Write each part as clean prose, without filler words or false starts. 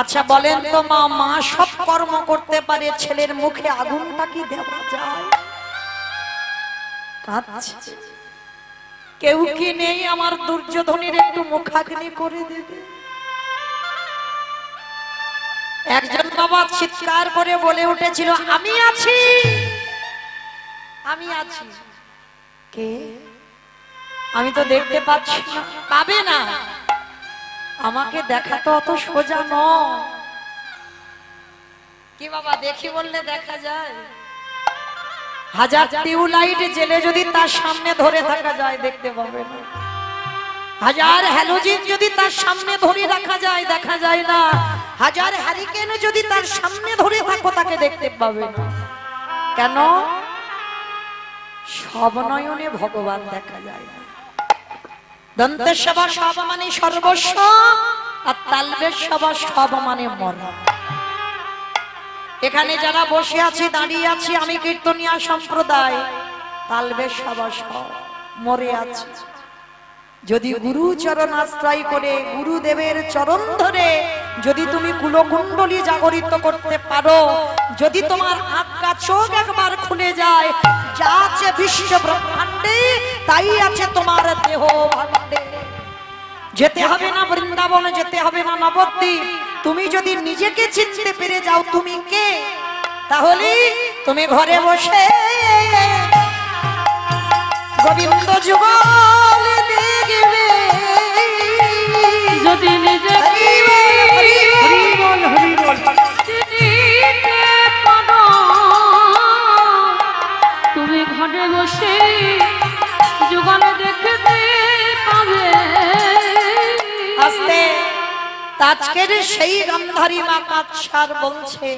আচ্ছা বলেন তো মা, মা সব কর্ম করতে পারে, ছেলের মুখে আগুনটা কি দেওয়া যায়? কেউ কি নেই আমার দুর্যোধনের একটু মুখাগ্নি করে দেবে? একজন বাবা চিৎকার করে বলে উঠেছিল, আমি আছি, আমি আছি। কে? আমি তো দেখতে পাচ্ছি না। পাবে না, আমাকে দেখা তো অত সোজা নয়। কি বাবা, দেখি বললে দেখা যায়? হাজার টিউবলাইট জেলে যদি তার সামনে ধরে থাকা যায় দেখতে পাবে না। হাজার হ্যালোজিন যদি তার সামনে ধরে রাখা যায় দেখা যায় না। হাজার হ্যারিকেন যদি তার সামনে ধরে থাকো তাকে দেখতে পাবে না। কেন? সব নয়নে ভগবান দেখা যায় না। দন্তের সভা সব মানে সর্বস্ব, আর তালবের সভা সব মানে মরণ। এখানে যারা বসে আছি, দাঁড়িয়ে আছি, আমি কীর্তনিয়া সম্প্রদায়, তালবের সভা সব মরে আছি। যদি গুরু চরণ আশ্রয় করে, গুরুদেবের চরণ ধরে যদি তুমি কুলকুণ্ডলী জাগরিত করতে পারো, যদি তোমার আটকা চোখ একবার খুলে যায়, যা আছে বিশ্ব ব্রহ্মাণ্ডে তাই আছে তোমার দেহ ভাণ্ডে। যেতে হবে না বৃন্দাবনে, যেতে হবে না নবদ্বীপ। তুমি যদি নিজেকে চিনতে পেরে যাও তুমি কে, তাহলে তুমি ঘরে বসে গোবিন্দ যুগল দেখবে। যদি নিজে তুমি ঘরে বসে যুগল দেখতে পাবে। আস্তে আজকের সেই গান্ধারী মা কাছার বলছে,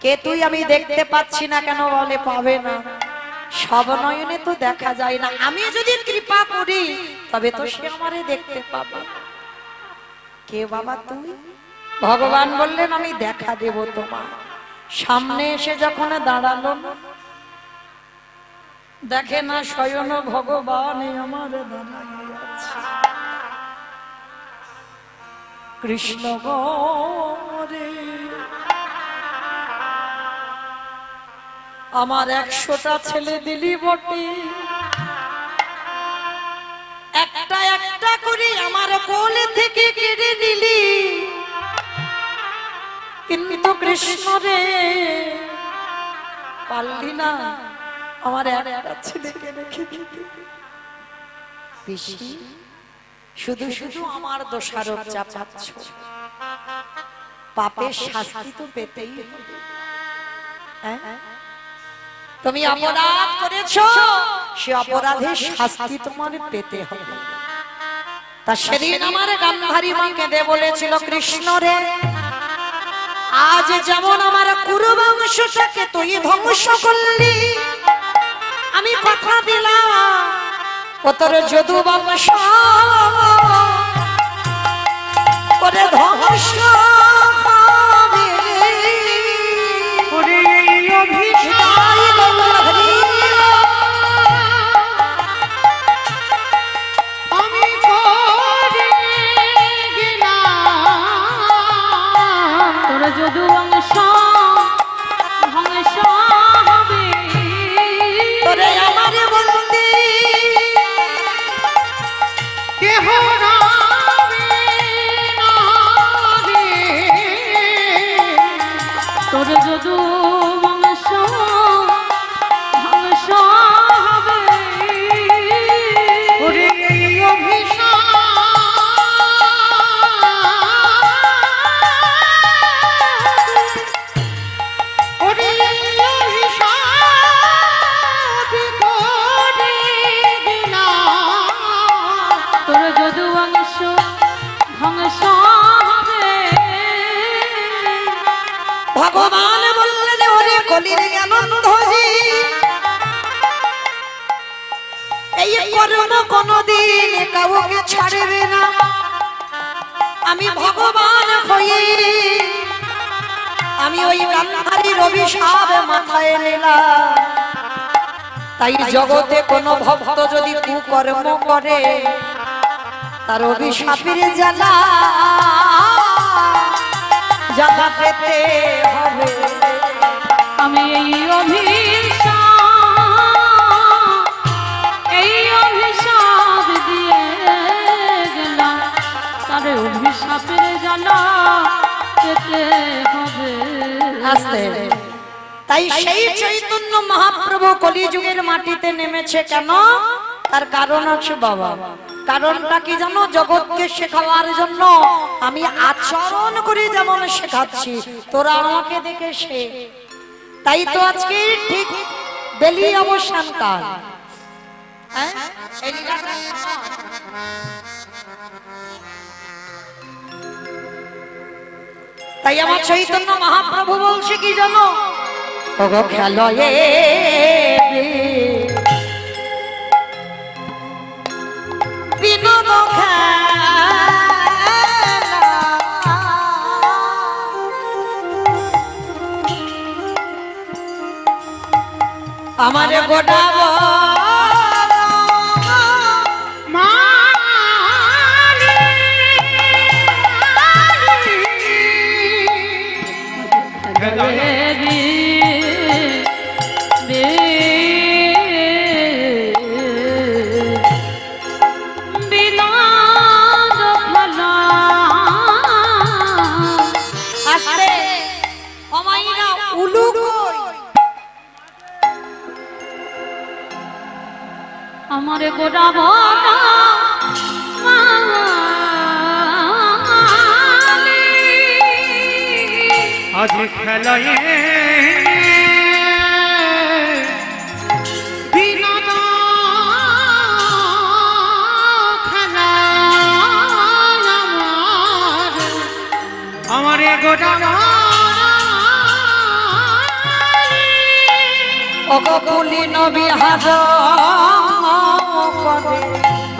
কে তুই? আমি দেখতে পাচ্ছি না। কেন? বলে পাবে না, সব নয়নে তো দেখা যায় না। আমি যদি কৃপা করি তবে তো সে আমারে দেখতে পাবে। কে বাবা তুই? ভগবান বললেন, আমি দেখা দেব তোমার। সামনে এসে যখন দাঁড়ালো, দেখে না স্বয়ং ভগবান আমার দাঁড়াইয়া আছে। কৃষ্ণ গরে আমার 100টা ছেলে দিলি বটে, একটা একটা করে আমার কোল থেকে কেড়ে নিলি, কিন্তু কৃষ্ণ রে পারলি না আমার একটা ছেলেকে রেখে দিতে। পিসি, শুধু শুধু আমার দোষারোপ চাপাচ্ছ, পাপের শাস্তি তো পেতেই হবে। তুমি অপরাধ করেছো, সে অপরাধের শাস্তি তোমার পেতে হবে। তা সেদিন আমার গান্ধারী মা কেঁদে বলেছিল, কৃষ্ণ রে, আজ যেমন আমার কুরুবংশটাকে তুই ধ্বংস করলি, আমি কথা দিলাম ও তোর যদু বংশ করে ধ্বংস হবে। আমি করে গেলাম তোর যদু বংশ ধ্বংস হবে। তোরে আমার বন্দি কেহ রাবে না রে, তোর যদু বংশ ধ্বংস হবে। ওরে ভগবান বললেন, ওরে কলির জ্ঞানন্ধজি, এই কর্ম কোনদিন কাউকে ছাড়বে না। আমি ভগবান হয়ে আমি ওই গান্ধারীর অভিশাপ মাথায় নিলাম। তাই জগতে কোন ভক্ত যদি কুকর্ম করে, তার অভিশাপের জ্বালা মর্যাদা পেতে হবে। আমি এই অভিশাপ দিয়ে গেলাম, তার অভিশাপের জ্বালা পেতে হবে। আস্তে তাই সেই চৈতন্য মহাপ্রভু কলিযুগের মাটিতে নেমেছে কেন? তার কারণ আছে বাবা। কারণটা কি জানো? জগৎকে শেখাবার জন্য। আমি আচরণ করে যেমন শেখাচ্ছি, তোরা আমাকে দেখে শেখ। তাই তো আজকে ঠিক বেলি অবসান কাল। তাই আমার চৈতন্য মহাপ্রভু বলছে কি জানো? ওগো খেলো বিনোদ আমারে গোটাব আমারে গোড়াব আজ খেলায় বিনোদ খেলা আমারে গোড়াব ওগো পুলি নবী হাজ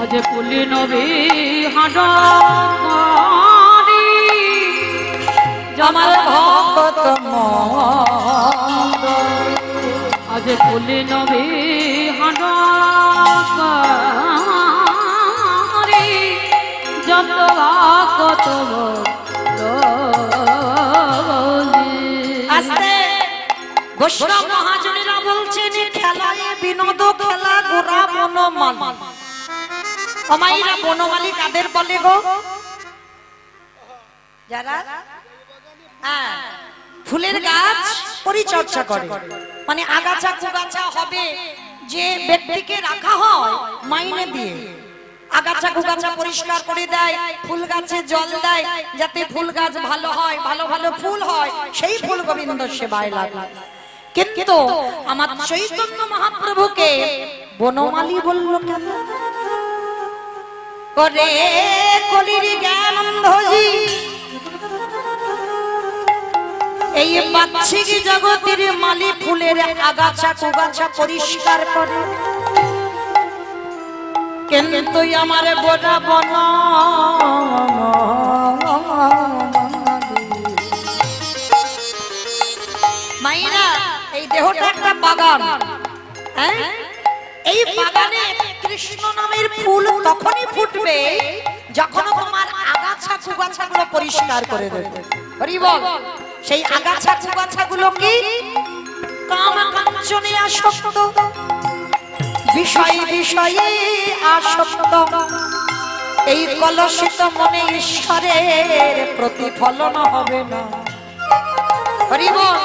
আজ পুলি নবী হাজ আমার ভক্ত আজ পুলি নবী হাজ যত কত আস্তে বৈষ্ণব মহাজনেরা বলছেন খেলায় বিনোদ খেলা গোরা বনমাল। আমাইরা বনমালী কাদের বলে গো? যারা ফুলের গাছ পরিচর্যা করে, মানে আগাছা কুগাছা হবে যে ব্যক্তিকে রাখা হয় মাইনে দিয়ে, আগাছা কুগাছা পরিষ্কার করে দেয়, ফুল গাছে জল দেয় যাতে ফুল গাছ ভালো হয়, ভালো ভালো ফুল হয়, সেই ফুল গোবিন্দ সেবায় লাগে। কিন্তু আমার চৈতন্য মহাপ্রভুকে বনমালী বলল কেন? করে কলির জ্ঞানন্ধজি এই বাচ্চিক জগতের মালি ফুলের আগাছা কুগাছা পরিষ্কার করে, কিন্তু আমার গোটা বন মাইরা এই দেহটা একটা বাগান। এই বাগানে কৃষ্ণ নামের ফুল তখনই ফুটবে যখন তোমার আগাছা কুগাছা গুলো পরিষ্কার করে দেবে। হরি বল। সেই আগাছা কুগাছা গুলো কি? কাম কাঞ্চনে আসক্ত, বিষয় বিষয়ে আসক্ত। এই কলুষিত মনে ঈশ্বরের প্রতিফলন হবে না। হরি বল।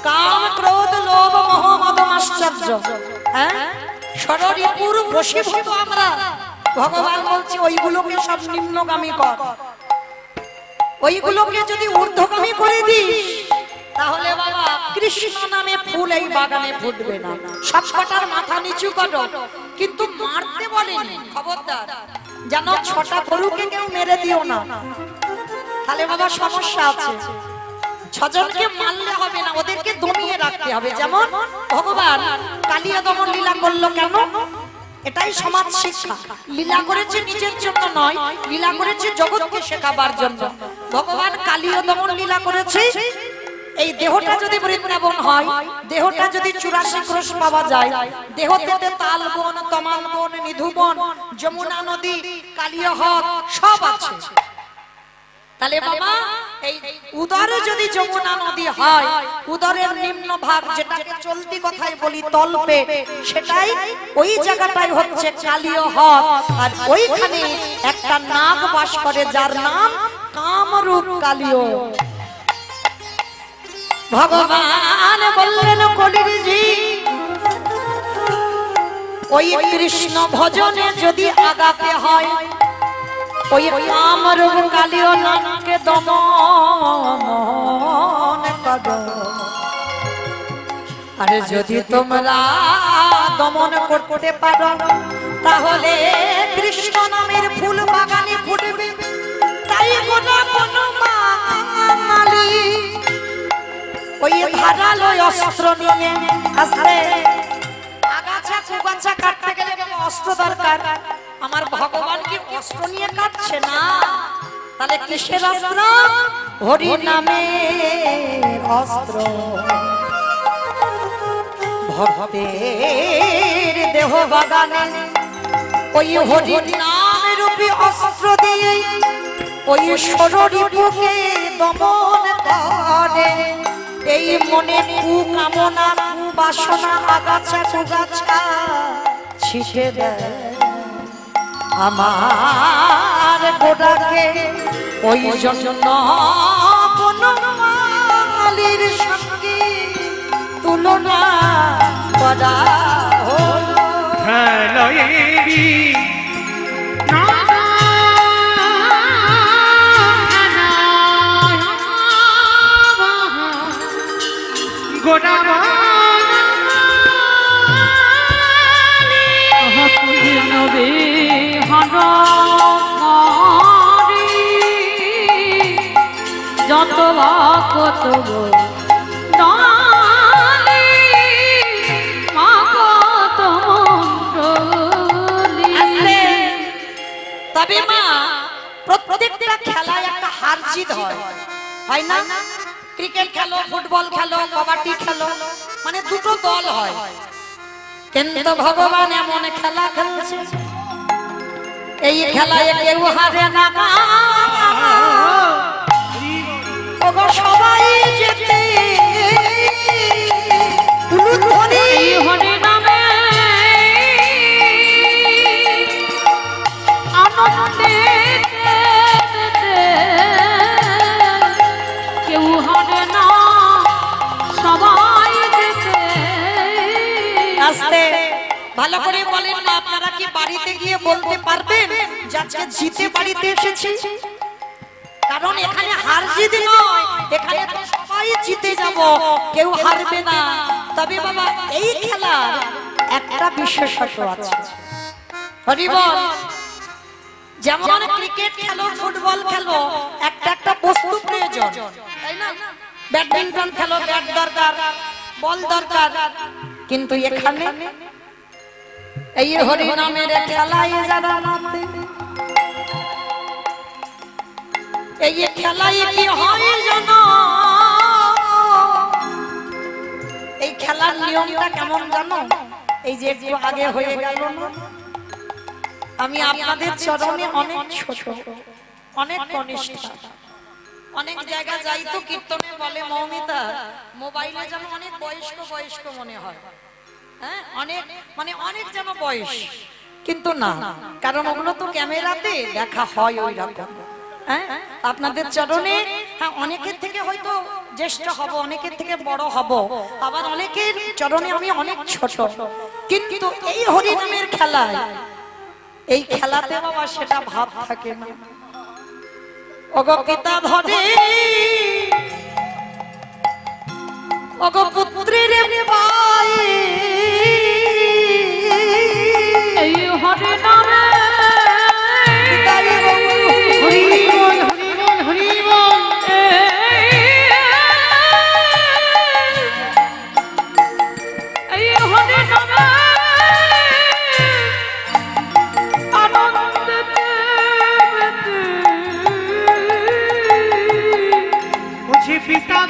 কাম ক্রোধ লোভ মোহ মদ আশ্চর্য, ষড়রিপুর বশীভূত আমরা। ভগবান বলছে ওইগুলোকে সব নিম্নগামী কর, ওইগুলোকে যদি ঊর্ধ্বগামী করে দিস তাহলে বাবা কৃষ্ণ নামে ফুল এই বাগানে ফুটবে না। সব কটার মাথা নিচু করো, কিন্তু মারতে বলেনি, খবরদার যেন 6টা গরুকে কেউ মেরে দিও না, তাহলে বাবা সমস্যা আছে। 6 জনকে মারলে হবে না, ওদেরকে দমিয়ে রাখতে হবে। যেমন ভগবান কালিয়া দমন লীলা করলো কেন? এটাই সমাজ শিক্ষা। লীলা করেছে নিজের জন্য নয়, লীলা করেছে জগৎকে শেখাবার জন্য। ভগবান কালিয়া দমন লীলা করেছে এই দেহটা যদি বৃন্দাবন হয়, দেহটা যদি 84 ক্রোশ পাওয়া যায়, দেহতে তাল বন, তমাল বন, নিধুবন, যমুনা নদী, কালিয়া হ্রদ সব আছে। তাহলে বাবা এই উদরে যদি যমুনা নদী হয়, উদরের নিম্ন ভাগ যেটাকে চলতি কথায় বলি তলপে, সেটাই ওই জায়গাটাই হচ্ছে কালীয় হ্রদ। আর ওইখানে একটা নাগ বাস করে যার নাম কামরূপ কালীয়। ভগবান বললেন কলির জি, ওই কৃষ্ণ ভজনে যদি আগাতে হয়, ওই কামরূপ কালীয় নামকে দমন করো। আর যদি তোমরা দমন করতে পারো, তাহলে কৃষ্ণ নামের ফুল বাগানে ফুটবে। তাই গোটা কোনো বাঙালি ওই ধারালো অস্ত্র নিয়ে আসবে। আগাছা কুগাছা কাটতে গেলে অস্ত্র দরকার। আমার ভগবান কি অস্ত্র নিয়ে কাটছে না? তাহলে কিসের অস্ত্র? হরি নামের অস্ত্র। ভক্তের দেহ বাগানে ওই হরি নাম রূপী অস্ত্র দিয়ে ওই ষড়রিপুকে দমন করে। এই মনে কুকামনা কুবাসনা আগাছা কুগাছা ছিটে দেয় আমার গোড়াকে। ওই জন্য কোনো মালির সঙ্গে তুলনা করা হলো। খেলয়েরি যত কত তবে মা প্রত্যেকটা খেলায় একটা হার জিত হয়, হয় না? ক্রিকেট খেলো, ফুটবল খেলো, কবাডি খেলো, মানে দুটো দল হয়। কিন্তু ভগবান এমন খেলা খেলছে, এই খেলায় কেউ হারে না। সবাই যেতে হরি নামে আনন্দে কেউ হারে না, সবাই যেতে। আস্তে ভালো করে বলেন না, আপনারা কি বাড়িতে গিয়ে বলতে পারবেন যে আজকে জিতে বাড়িতে এসেছি? কারণ এখানে হার জিত নয়, এখানে তো সবাই জিতে যাব, কেউ হারবে না। তবে বাবা এই খেলার একটা বিশেষত্ব আছে। হরি বল। যেমন ক্রিকেট খেলো, ফুটবল খেলো, একটা একটা বস্তু প্রয়োজন, তাই না? ব্যাডমিন্টন খেলো, ব্যাট দরকার, বল দরকার। কিন্তু এখানে এই হরি নামের খেলায় যারা নামে, এই খেলায় কি হয় জানো? এই খেলার নিয়মটা কেমন জানো? এই যে একটু আগে হয়ে গেল না, আমি আপনাদের চরণে অনেক ছোট, অনেক কনিষ্ঠ। অনেক জায়গা যাই তো কীর্তনে বলে মৌমিতা, মোবাইলে যেন অনেক বয়স্ক বয়স্ক মনে হয়, হ্যাঁ, অনেক মানে অনেক যেন বয়স, কিন্তু না, কারণ ওগুলো তো ক্যামেরাতে দেখা হয় ওই রকম। হ্যাঁ, আপনাদের চরণে হ্যাঁ অনেকের থেকে হয়তো জ্যেষ্ঠ হব, অনেকের থেকে বড় হব, আবার অনেকের চরণে আমি অনেক ছোট। কিন্তু এই হরিনামের খেলায়, এই খেলাতে বাবা সেটা ভাব থাকে না। ওগো পিতা ধরে, ওগো পুত্রের পায়ে এই হরি নামে পিতা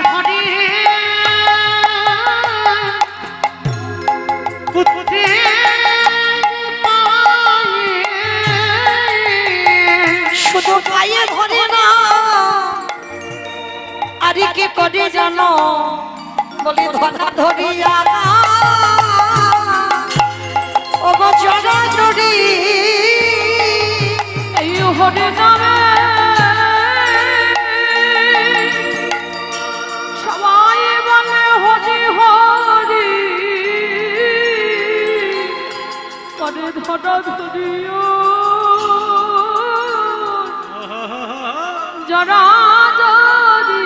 ধরে শুধু পায়ে ধরে না, আরে কি করে জানো বলি ধরা ধরিয়া ও গো জড়া জড়ি এই হরে নামে সবাই বলে হরি হরি করে ধরা ধরিও জড়া জড়ি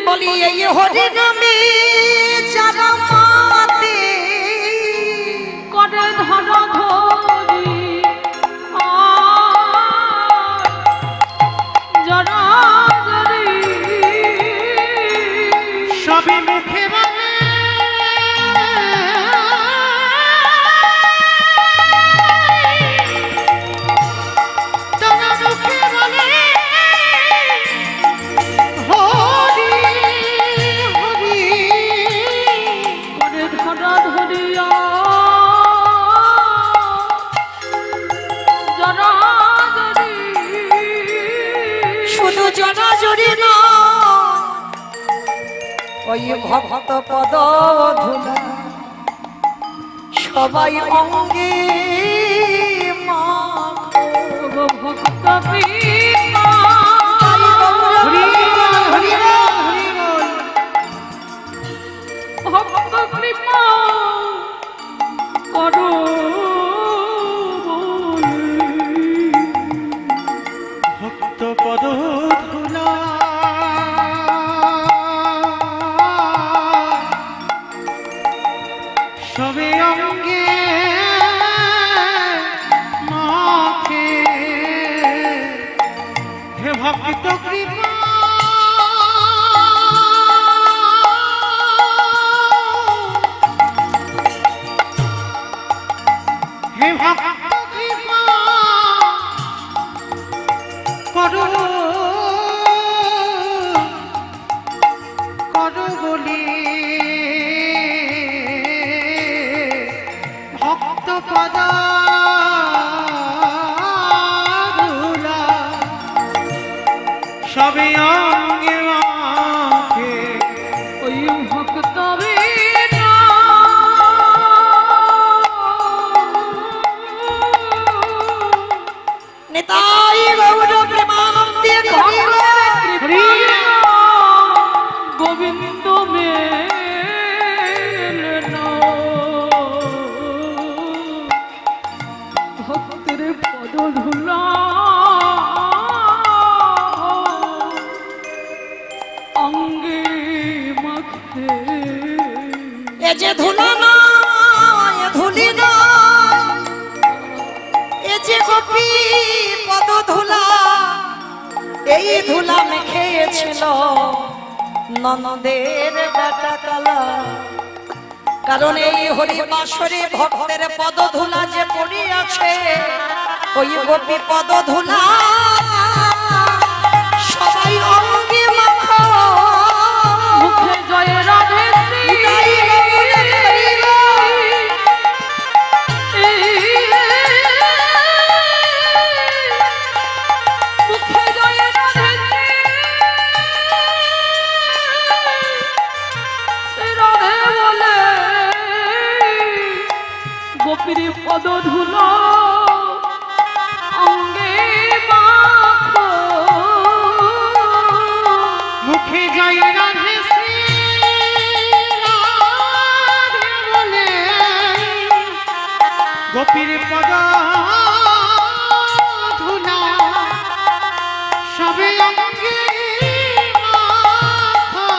বলি এই হরি নামে যারা মাতে করে ধরা ধরি জড়া জড়ি সবে মুখে বলে তারা মুখে বলে হরি হরি করে ধরা ধরিয়া জড়া জড়ি শুধু জড়া জড়ি না ওই ভক্ত পদ ধুলা সবাই অঙ্গে মাখো। ভক্ত প্রিয়া হরি বল হরি বল হরি বল ভক্ত কৃপা করো ভক্ত পদ ধুলা সবে অঙ্গে মাখে হে ভক্ত কৃপা হে ভক্ত কৃপা করো করো বলি ভক্ত পদ ধুলা সবে অঙ্গে মাখে ওই ভক্ত নিতাই গৌর প্রেমানন্দে হরিল। হরি গোবিন্দ মেল ভক্তের পদ ধুলা অঙ্গে মাখে এ যে ধুলা না এ ধুলি না এ যে গোপী পদ ধুলা এই ধুলা মেখেছিল ননদের ডাটা কালা কারণ এই হরি বাসরে ভক্তের পদ ধুলা যে পড়িয়াছে ওই গোপী পদ ধুলা সবাই অঙ্গে মাখো মুখে জয় রাধে শ্রী মুখে জয় রাধে শ্রী রাধে বলে গোপীর পদ ধুলো অঙ্গে মাখো মুখে জয় রাধে শ্রী রাধে বলে গোপীর পদ ধুলা সবে অঙ্গে মাখো।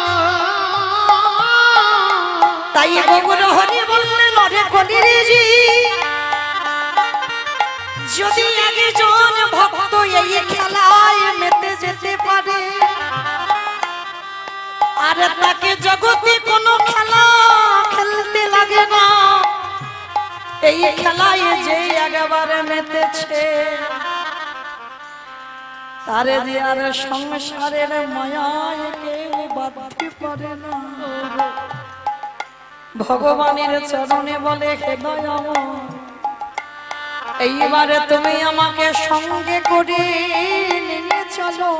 তাই গৌর হরি বললেন অরে কলিরেজি যদি একজন ভক্ত এই খেলায় মেতে যেতে পারে আর তাকে জগতে কোনো খেলা খেলতে লাগে না এই খেলায় যে একবারে মেতেছে তারে যে আর সংসারের মায়ায় কেউ বাঁধতে পারে না। ভগবানের চরণে বলে হে দয়াময় এইবারে তুমি আমাকে সঙ্গে করে নিয়ে চলো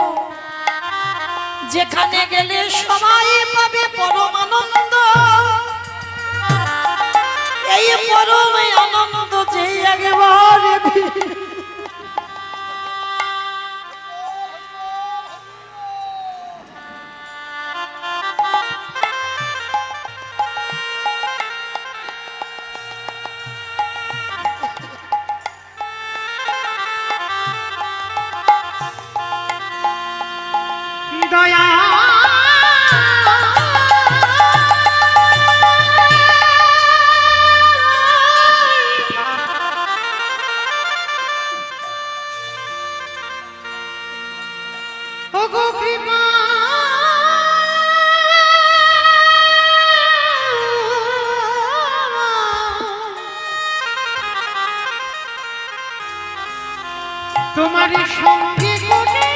যেখানে গেলে সবাই পাবে পরমানন্দ, এই পরম আনন্দ যে একবার দয়া ওগো কৃপা তোমার সঙ্গে কোনে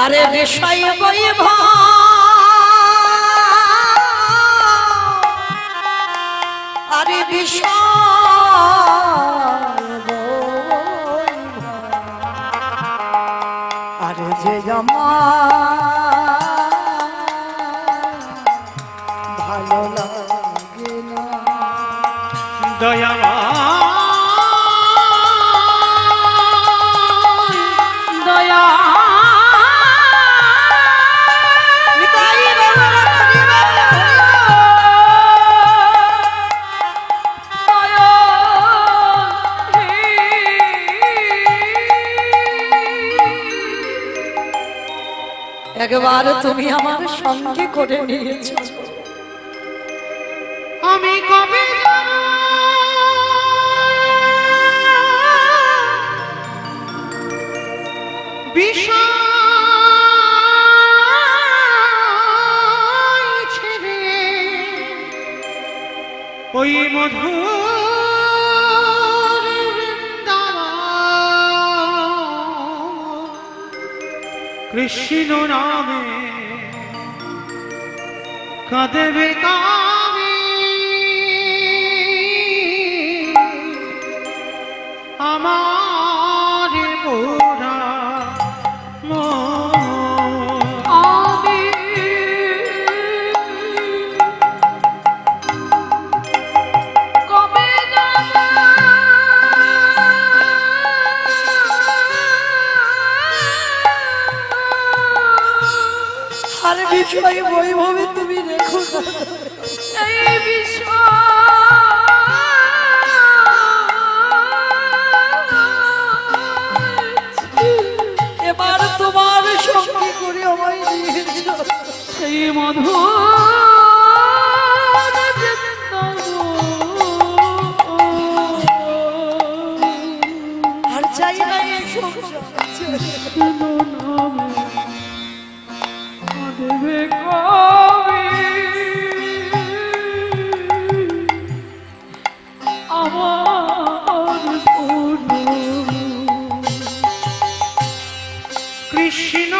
আরে বিষয় বৈভব আরে বিষয় বৈভব আরে যে আমার ভালো লাগে না দয়া দয়া একবার তুমি আমার সঙ্গে করে নিয়েছো, আমি কবে বিষয় ছেড়ে ওই মধুর বৃন্দাবন কৃষ্ণ নামে কাঁদবে কামে আমার পোড়া আমি কবে যাব আর বিষয় বৈভবে তুমি রেখো না। এই এবার তোমার সঙ্গে করে আমায় নিয়েছো, সেই মধু আর চাই না এই সংসার। কৃষ্ণ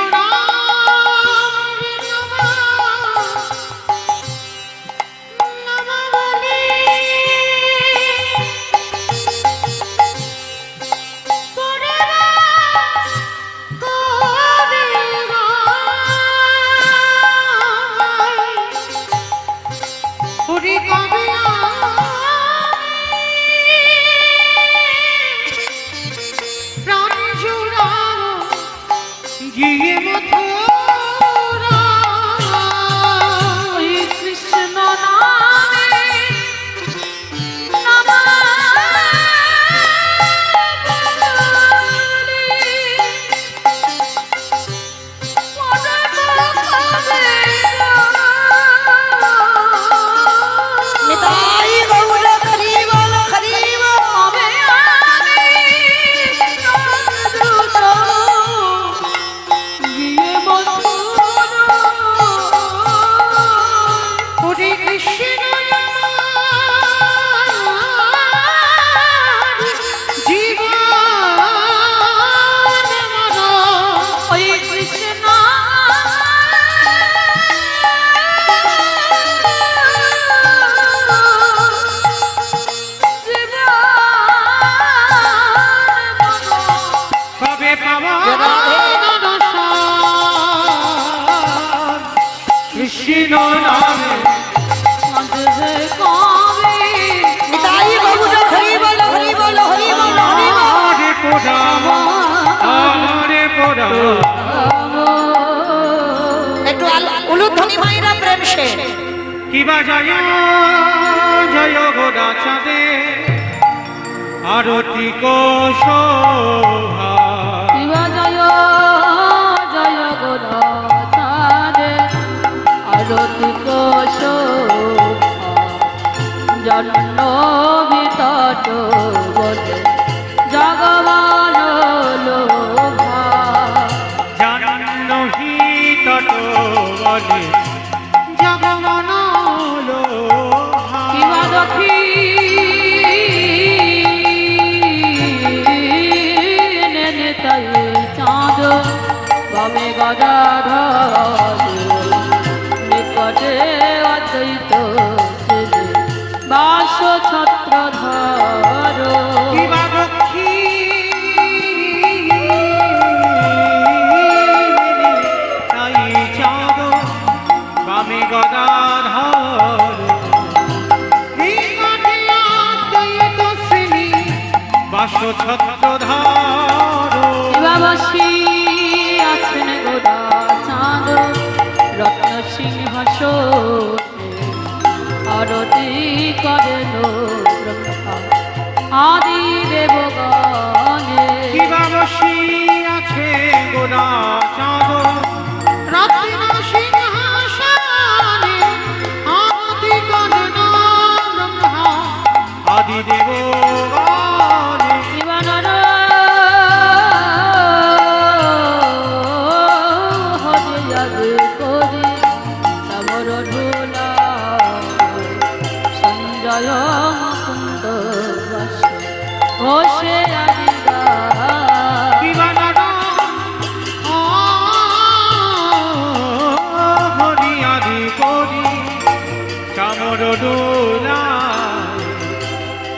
গিয়ে মথুরা ওই কৃষ্ণ নামে নিতাই গৌর হরি বল হরি বল। গিয়ে বাবা কৃষ্ণ নামে কাঁদবে কবে তাই বাবুটা হরি বলো হরি বলো হরি বলো হরি বলো। আমারে পোড়াম আমারে পোড়াম একটু উলুধ্বনি মাইরা প্রেম সে কিবা জয় জয় গোদা চাঁদে আরতি কোশোভা শিবা জয় জয় গোরা চাঁদে আরতি কোশোভা জন্ম বিতট বলে জগবান লোভা জাহ্নবী তট বলে জগমন লোভা শিবা দক্ষিণে নেতাই চাঁদ বামে গদাধর নিকটে অদ্বৈত সেজে বাস ছত্রধর কিবা দক্ষিণে তাই চাঁদ বামে গদাধর নিকটে অদ্বৈত শ্রেণী বাস ছত্রধর শিবাবাসী আছেন গোরা চাঁদ রত্ন সিংহাসনে আরতি করেন ব্রহ্মা আদি দেবগণে কিবা বসি আছে গোরা চাঁদ রত্ন সিংহাসনে আদি করেন ব্রহ্মা আদি দেবগণে শিবানর হরে আদি করি সমর ঢোলা সঞ্জয় মুকুন্দ বাস ঘোষে আদি কিবা নর হরি আদি করি চামর ডোলা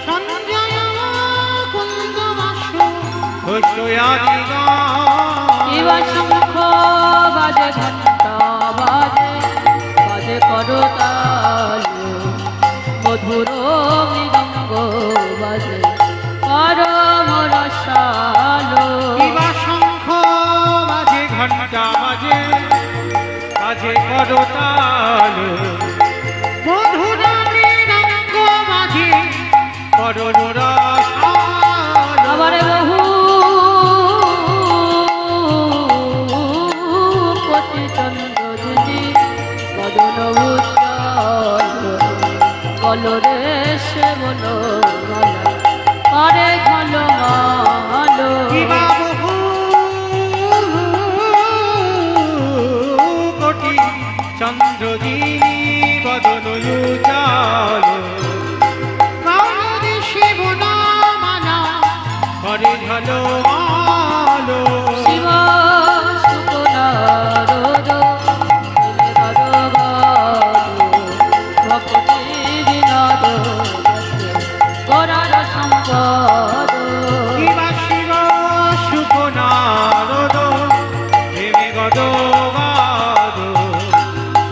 সঞ্জয় কুন্দ বাস আদি শিবা শঙ্খ বাজে ঘণ্টা বাজে বাজে করতাল মধুর মৃদঙ্গ বাজে পরম রসালো কিবা শঙ্খ বাজে ঘণ্টা বাজে বাজে করতাল মধুর মৃদঙ্গ বাজে করণ রসাল আবার বহু কোটি চন্দ্র দিদি বদন উজ্জ্বল কলরে সে বলো মালা করে ঘন মালো কিবা বহু কোটি চন্দ্রদিনী বদন উজ্জ্বল কালরে শিব নামালা করে ঝলো আলো শিব শুকনারদ ভক্তি বিনোদ গোরার সম্পদ কিবা শিব সুকনারদ প্রেমে গদগাদ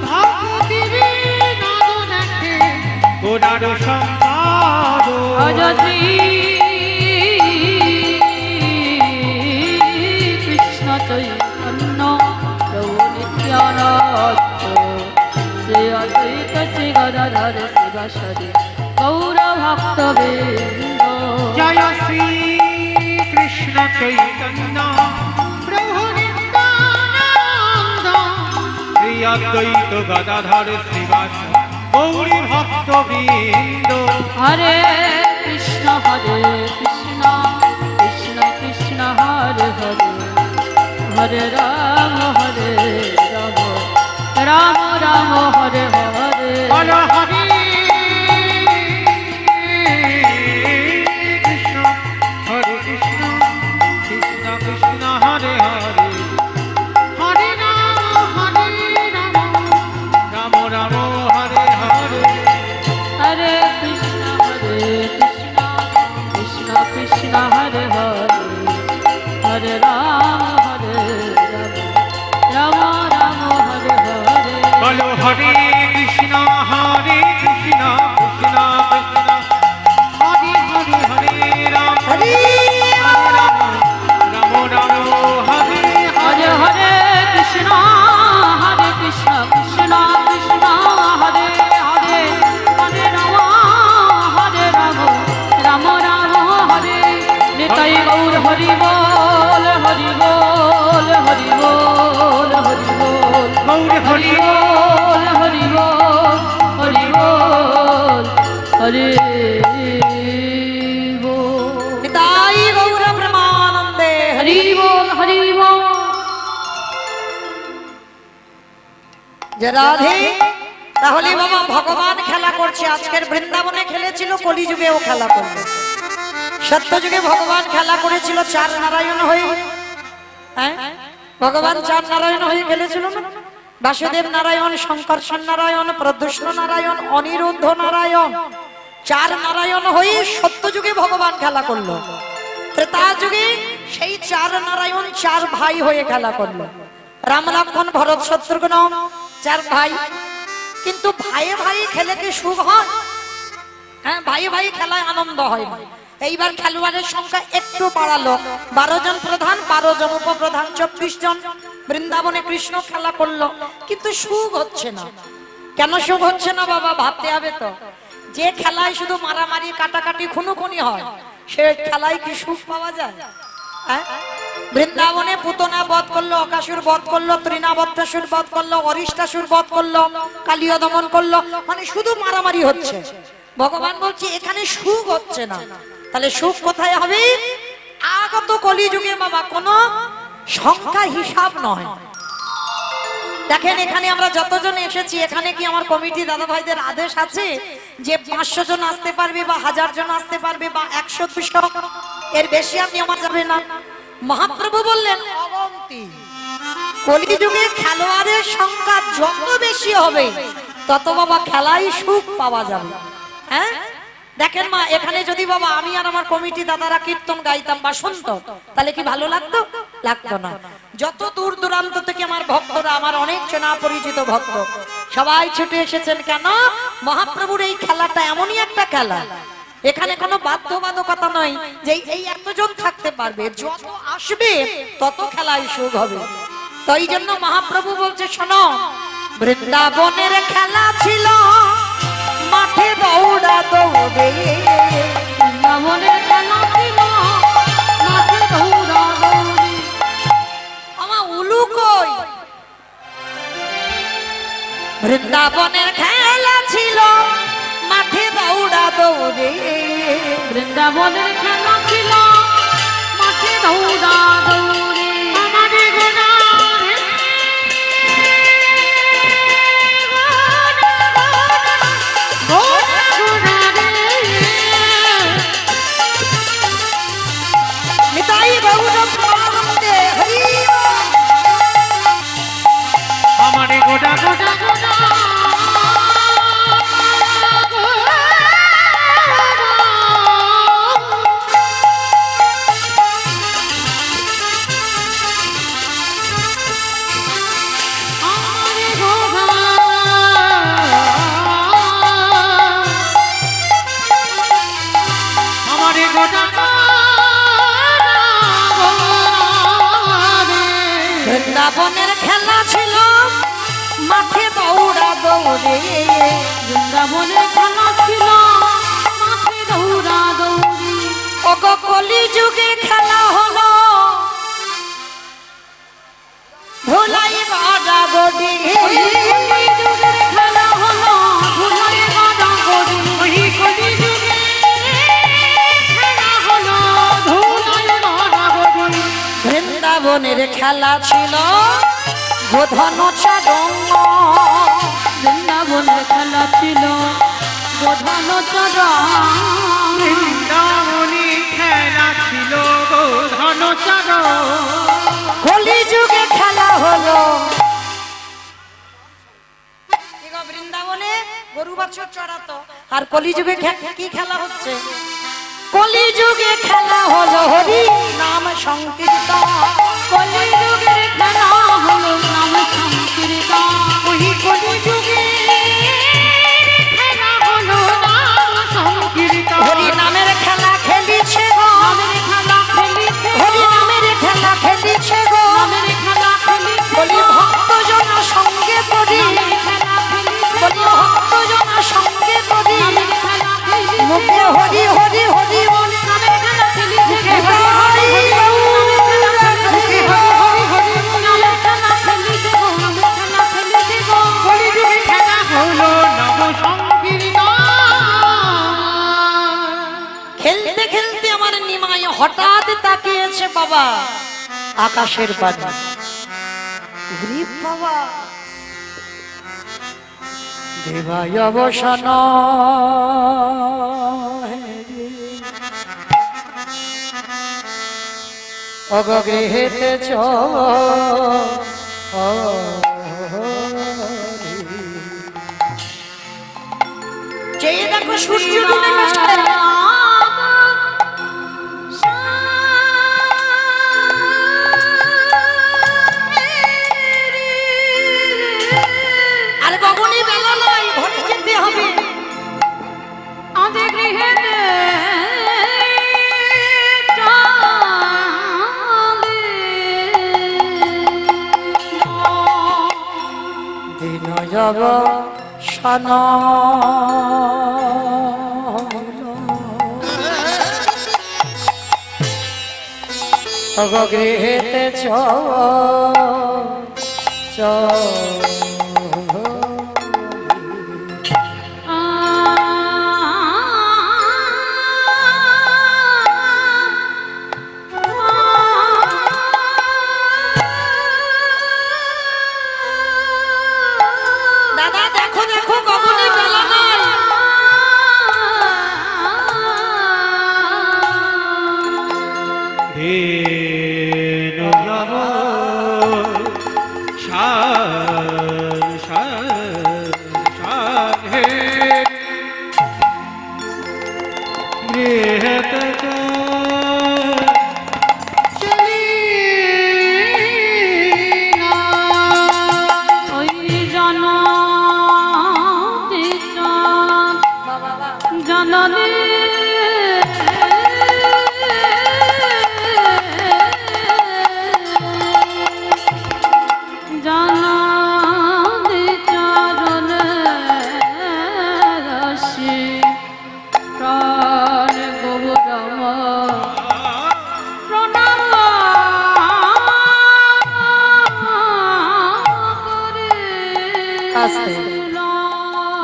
ভক্তি বিনোদ দেখে গোরার সম্পদ অযত্রী কৃষ্ণ চৈতন্য প্রভু নিত্যানন্দ শ্রী অদ্বৈত শ্রী গদাধর শিবাসাদি গৌর ভক্তবৃন্দ জয় শ্রী কৃষ্ণ চৈতন্য প্রভু নিত্যানন্দ শ্রী অদ্বৈত গদাধর শ্রীবাস গৌরী ভক্তবৃন্দ হরে কৃষ্ণ কৃষ্ণ কৃষ্ণ হরে হরে হরে রাম রাম রাম হরে হরে বল হরে কৃষ্ণ হরে কৃষ্ণ কৃষ্ণ কৃষ্ণ হরে হরে হরে রাম রাম রাম হরে হরে হরে কৃষ্ণ কৃষ্ণ কৃষ্ণ হরে হরে হরে রাম হরে কৃষ্ণ কৃষ্ণ কৃষ্ণ হরে হরে হরে রাম হরি রাম রাম রাম হরে হরে হরে কৃষ্ণ কৃষ্ণ কৃষ্ণ হরে হরে হরে রাম রাম রাম হরে নিতাই গৌর হরি বল হরি বল হরি বল হরি বল গৌর হরি বল হরি বল হরি বল হরে বল নিতাই গৌর ব্রহ্মানন্দে হরি হরি বল হরি বল যে রাধে। তাহলে বাবা ভগবান খেলা করছে, আজকের বৃন্দাবনে খেলেছিল, কলিযুগেও খেলা করবে। সত্যযুগে ভগবান খেলা করেছিল চার নারায়ণ হয়ে, হ্যাঁ ভগবান চার নারায়ণ হয়ে খেলেছিল না? বাসুদেব নারায়ণ, শঙ্কর্ষণ নারায়ণ, প্রদ্যুষ্ণ নারায়ণ, অনিরুদ্ধ নারায়ণ, চার নারায়ণ হয়ে সত্যযুগে ভগবান খেলা করলো। ত্রেতা যুগে সেই চার নারায়ণ চার ভাই হয়ে খেলা করলো। রাম লক্ষ্মণ ভরত শত্রুঘ্ন চার ভাই। কিন্তু ভাইয়ে ভাই খেলে কি সুখ হয়? হ্যাঁ, ভাই ভাই খেলায় আনন্দ হয় না। এইবার খেলোয়াড়ের সংখ্যা একটু বাড়ালো, 12 জন প্রধান, 12 জন উপপ্রধান, 24 জন। বৃন্দাবনে কৃষ্ণ খেলা করলো, কিন্তু সুখ হচ্ছে না। কেন সুখ হচ্ছে না বাবা? ভাবতে হবে তো। যে খেলায় শুধু মারামারি কাটাকাটি খুনোখুনি হয়, সে খেলায় কি সুখ পাওয়া যায়? হ্যাঁ, বৃন্দাবনে পুতনা বধ করলো, অকাসুর বধ করলো, তৃণাবত্রাসুর বধ করলো, অরিষ্টাসুর বধ করলো, কালীয় দমন করলো, মানে শুধু মারামারি হচ্ছে। ভগবান বলছে এখানে সুখ হচ্ছে না। তাহলে সুখ কোথায় হবে? আগত কলিযুগে বাবা কোনো সংখ্যা হিসাব নয়। দেখেন এখানে আমরা যতজন এসেছি, এখানে কি আমার কমিটি দাদা ভাইদের আদেশ আছে যে 500 জন আসতে পারবে বা 1000 জন আসতে পারবে বা 100 200 এর বেশি আপনি আমার যাবে না? মহাপ্রভু বললেন অবন্তি। কলিযুগে খেলোয়াড়ের সংখ্যা যত বেশি হবে তত বাবা খেলায় সুখ পাওয়া যাবে। হ্যাঁ, দেখেন মা, এখানে যদি বাবা আমি আর আমার কমিটি দাদারা কীর্তন গাইতাম বা শুনতো, তাহলে কি ভালো লাগতো? লাগতো না। যত দূর দূরান্ত থেকে আমার ভক্তরা, আমার অনেক চেনা পরিচিত ভক্ত, সবাই ছুটে এসেছেন। কেন? মহাপ্রভুর এই খেলাটা এমনই একটা খেলা, এখানে কোনো বাধ্যবাধকতা নয় যে এই এতজন থাকতে পারবে, যত আসবে তত খেলায় সুখ হবে। তো এই জন্য মহাপ্রভু বলছে, শোনো, বৃন্দাবনের খেলা ছিল মাঠে দৌড়া দৌড়ে, বৃন্দাবনের খেলা ছিল মাঠে দৌড়া দৌড়ি। আমার উলু কই? বৃন্দাবনের খেলা ছিল মাঠে দৌড়া দৌড়ে, বৃন্দাবনের খেলা ছিল মাঠে দৌড়া দৌড়ি। আমারে গোনা নিতাই গৌর প্রেমানন্দে হরি বল। আমারে গোটা গোটা আমারে গোটা বৃন্দাবনের খেলা ছিল মাঠে দৌড়া দৌড়ে, বৃন্দাবনের খেলা ছিল মাঠে দৌড়া দৌড়ি। ওগো কলিযুগে খেলা হলো ধুলাই বাড়াগড়ি, কলিযুগের খেলা হলো ধুলাই বাড়াগড়ি। ওই কলিযুগে খেলা হলো ধুলাই বাড়াগড়ি। বৃন্দাবনের খেলা ছিল গোধন চারঙ্গ, বৃন্দাবনের খেলা ছিল প্রধান চরণ। বৃন্দাবনী খেলা ছিল ধনচর। কলিযুগে খেলা হলো বৃন্দাবনে গরু বাছুর চড়াতো, আর কলিযুগে কি খেলা হচ্ছে? কলিযুগে খেলা হলো হরি নাম সংকীর্তন, কলিযুগের খেলা হলো নাম সংকীর্তন। ওই কলিযুগে বলি ভক্তজন সঙ্গে করি, বলি ভক্তজন সঙ্গে করি, মুখে হরি হরি হরি বলি, মুখে হরি হরি খেলতে খেলতে আমার নিমাই হঠাৎ তাকিয়েছে বাবা আকাশের পানে। বাবা দেবায় অবসান অগৃহেতে চেয়ে দেখো সূর্য ডুবে গেছে। আর গগনে বেলা নাই, ঘরে যেতে হবে। আমাদের গৃহে দিন যাব সন গৃহেতে চ দাদা দেখো দেখো গগনে বেলা নাই।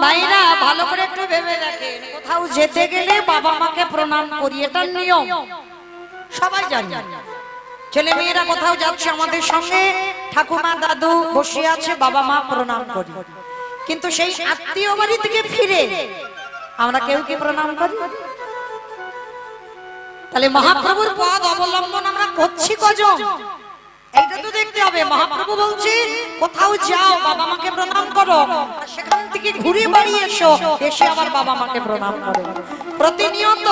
ভাইরা ভালো করে একটু ভেবে দেখেন, কোথাও যেতে গেলে বাবা মাকে প্রণাম করি, এটা নিয়ম, সবাই জানে। ছেলে মেয়েরা কোথাও যাচ্ছে আমাদের সঙ্গে, ঠাকুমা দাদু বসে আছে, বাবা মা প্রণাম করি। কিন্তু সেই আত্মীয় বাড়ি থেকে ফিরে আমরা কেউ কি প্রণাম করি? তাহলে মহাপ্রভুর পদ অবলম্বন আমরা করছি কজন? এইটা তো দেখতে হবে। মহাপ্রভু বলছে কোথাও যাও বাবা মাকে প্রণাম করো, আর সেখান থেকে ঘুরে বাড়ি এসো, এসে আবার বাবা মাকে প্রণাম করো। প্রতিনিয়ত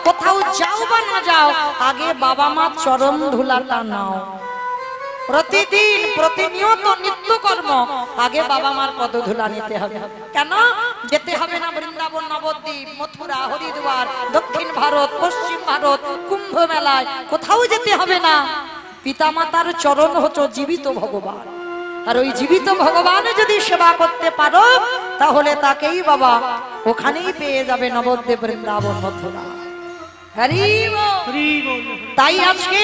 কোথাও যাও বা না যাও, আগে বাবা মা চরণ ধুলাটা নাও। প্রতিদিন প্রতিনিয়ত নিত্য কর্ম আগে বাবা মার পদ ধুলা নিতে হবে। কেন যেতে হবে না বৃন্দাবন, নবদ্বীপ, মথুরা, হরিদ্বার, দক্ষিণ ভারত, পশ্চিম ভারত, কুম্ভ মেলায়, কোথাও যেতে হবে না। পিতামাতার চরণ হচ্ছে জীবিত ভগবান, আর ওই জীবিত ভগবান যদি সেবা করতে পারো তাহলে তাকেই বাবা ওখানেই পেয়ে যাবে নবদ্বীপ, বৃন্দাবন, মথুরা। হরি বল। তাই আজকে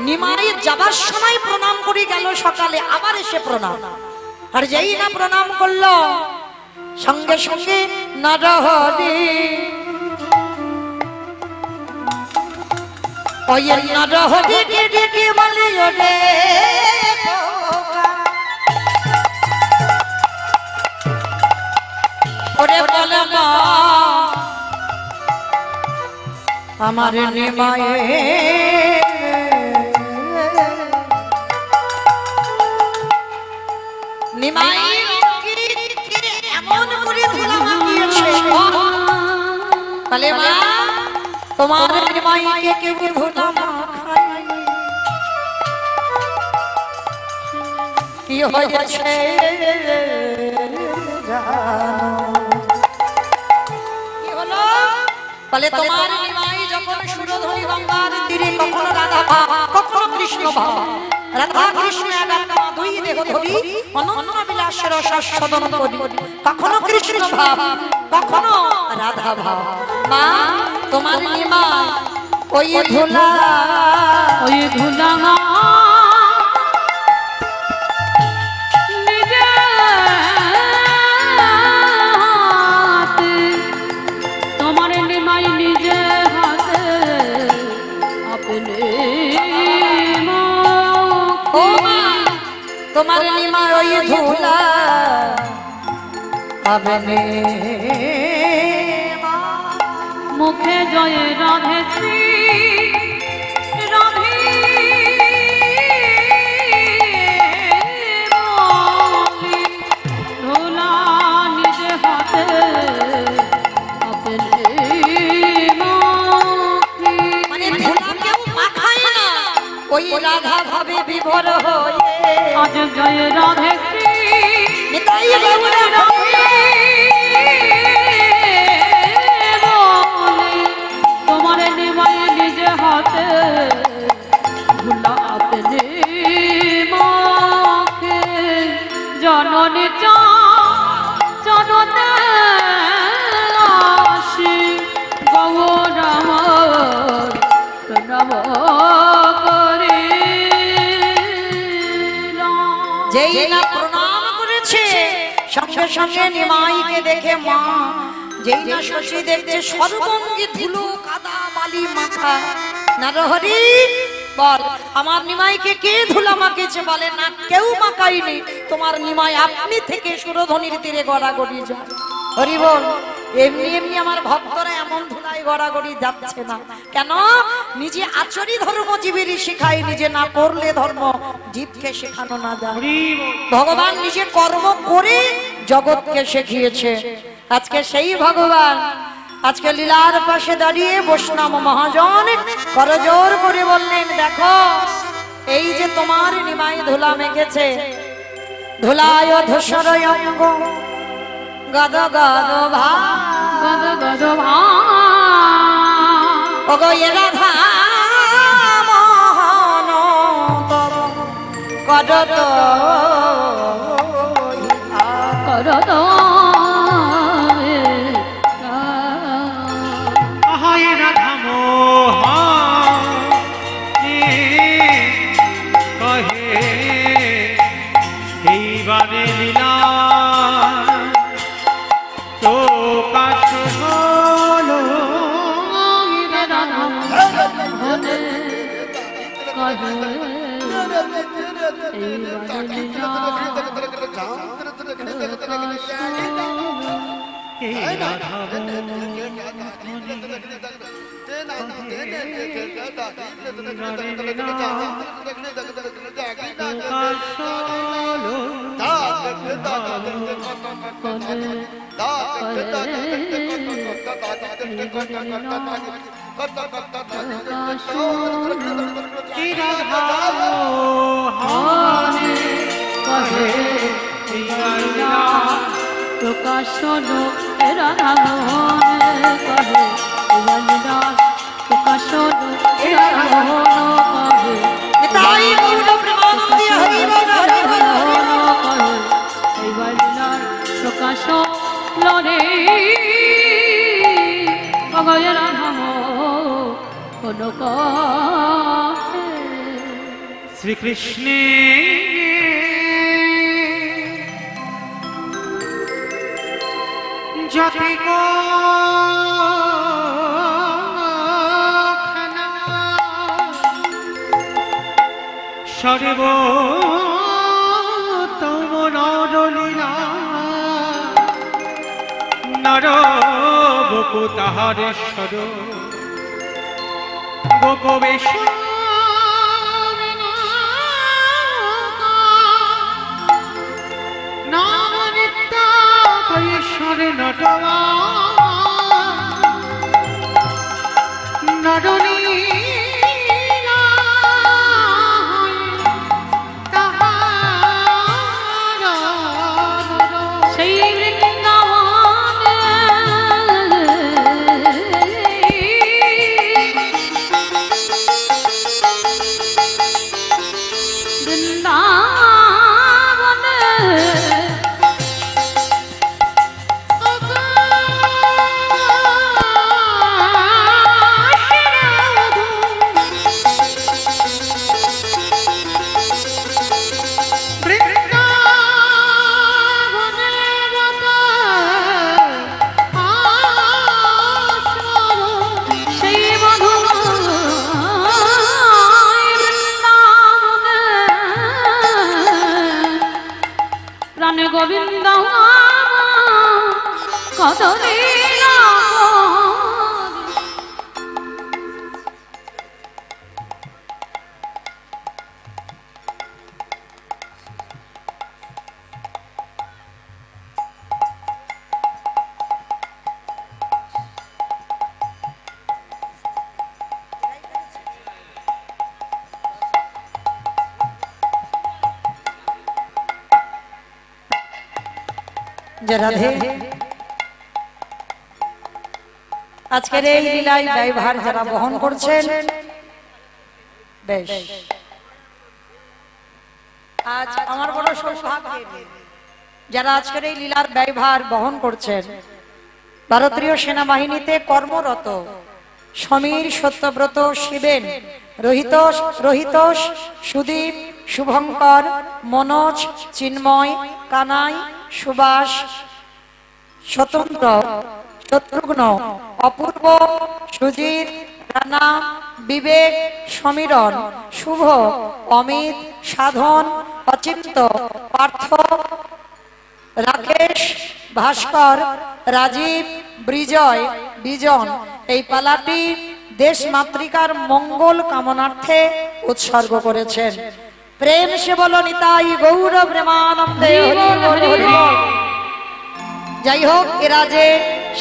নিমাই যাবার সময় প্রণাম করে গেল, সকালে আবার এসে প্রণাম। আর যেই না প্রণাম করলো সঙ্গে সঙ্গে নরহরি ওই নরহরি ডেকে বলে ওরে ওরে বলে মা আমার নিমায়ে নিমাই এমন করে ধুলা মাখিয়েছে, বলে মা তোমার নিমাইকে কেউ ধুলা মাখায়নি, কি হয়েছে কি হলো? বলে তোমার নিমাই যখন সুরধরি গঙ্গার তীরে কখনো রাধা ভাব, কখনো কৃষ্ণ ভাব, রাধা কৃষ্ণ এক আত্মা দুই দেহ ধরি অনন্য বিলাসের রসাস্বাদন করি কখনো কৃষ্ণ ভাব কখনো রাধা ভাব মা তোমার নিমাই ওই ধুলা নিজে হাতে তোমার নিমাই নিজে হাতে আপনি ও মা তোমার নিমাই ওই ধুলা আপনি মুখে জয় রাধে শ্রী রাধে বলি ধুলা নিজে হাতে আপনি মানে ধুলা কেউ মাখায় না ওই রাধা ভাবে বিভোর হয়ে আজ জয় রাধে শ্রী নিতাই গৌর রাধে বলি তোমার নিমাই নিজে হাতে ভুলা আপনি মাকে জননী চরণে আসি গৌর আমার প্রণাম করি যেই না প্রণাম করেছে সঙ্গে সঙ্গে নিমাইকে দেখে মা যেই না শশী দেখছে সর্বঙ্গে ধুলো কাদা বালি মাখা নরহরি বল আমার নিমাইকে কে ধুলা মাখেছে বলে না কেউ মাখায়নি তোমার নিমাই আপনি থেকে সুরধনির তীরে গড়াগড়ি যায় হরি বল এমনি এমনি আমার ভক্তরা এমন ধুলায় গড়াগড়ি যাচ্ছে না কেন নিজে আচরি ধর্ম জীবেরই শেখায় নিজে না করলে ধর্ম জীবকে শেখানো না যায় ভগবান নিজে কর্ম করে জগৎকে শিখিয়েছে আজকে সেই ভগবান আজকে লীলার পাশে দাঁড়িয়ে বৈষ্ণব মহাজন করজোর করে বললেন দেখো এই যে তোমার নিমাই ধুলা মেখেছে ধুলায় ধূসর অঙ্গ গদ গদ ভা গদ গদ ওগো এ রাধা মোহন তব করত করত আহায় রাধা মোহনে কহে এইবারে লীলা তো কাশ হলো এই রাধা প্রকাশন রাধা কহে প্রকাশন রাধা কহে তাই গৌর প্রেমানন্দে হরি বল হরি বল হরি বল প্রকাশ লরে অগয় রাধাম শ্রীকৃষ্ণে যতি সর্বোত্তম নরলীলা নর গোপ তাহারেশ্বর গোপবেশ নাম নিত্য ঈশ্বরে নটবা নরলীলা সেই বৃন্দাবনে গোবিন্দ কত লীলা রাধে আজকের এই লীলায় ব্যয়ভার যারা বহন করছেন বেশ আজ আমার বড় সৌভাগ্য যারা আজকের এই লীলার ব্যয়ভার বহন করছেন ভারতীয় সেনাবাহিনীতে কর্মরত সমীর, সত্যব্রত, শিবেন, রোহিতোষ, সুদীপ, শুভঙ্কর, মনোজ, চিন্ময়, কানাই, সুভাষ, স্বতন্ত্র, শত্রুঘ্ন, অপূর্ব, সুজিত, রানা, বিবেক, সমীরণ, শুভ, অমিত, সাধন, অচিন্ত, পার্থ, রাকেশ, ভাস্কর, রাজীব, বিজয়, বিজন এই পালাটি দেশ মাতৃকার মঙ্গল কামনার্থে উৎসর্গ করেছেন। প্রেম সে বলো নিতাই গৌর প্রেমানন্দে হরি বল হরি বল। যাই হোক, এরা যে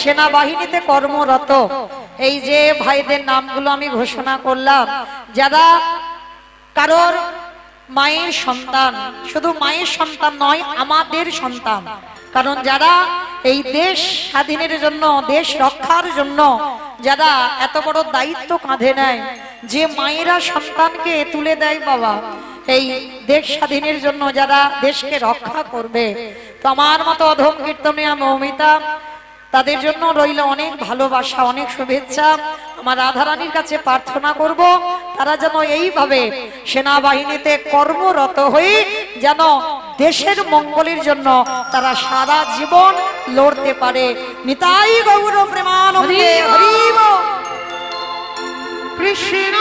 সেনাবাহিনীতে কর্মরত এই যে ভাইদের নামগুলো আমি ঘোষণা করলাম, যারা কারোর মায়ের সন্তান, শুধু মায়ের সন্তান নয়, আমাদের সন্তান। কারণ যারা এই দেশ স্বাধীনের জন্য, দেশ রক্ষার জন্য যারা এত বড় দায়িত্ব কাঁধে নেয়, যে মায়েরা সন্তানকে তুলে দেয় বাবা এই দেশ স্বাধীনের জন্য, যারা দেশকে রক্ষা করবে, তো আমার মতো অধম কীর্তনিয়া মৌমিতা, তাদের জন্য রইল অনেক ভালোবাসা, অনেক শুভেচ্ছা। আমার রাধারানীর কাছে প্রার্থনা করব তারা যেন এইভাবে সেনাবাহিনীতে কর্মরত হয়ে যেন দেশের মঙ্গলের জন্য তারা সারা জীবন লড়তে পারে। নিতাই গৌর প্রেমানন্দে হরি বল। কৃষ্ণ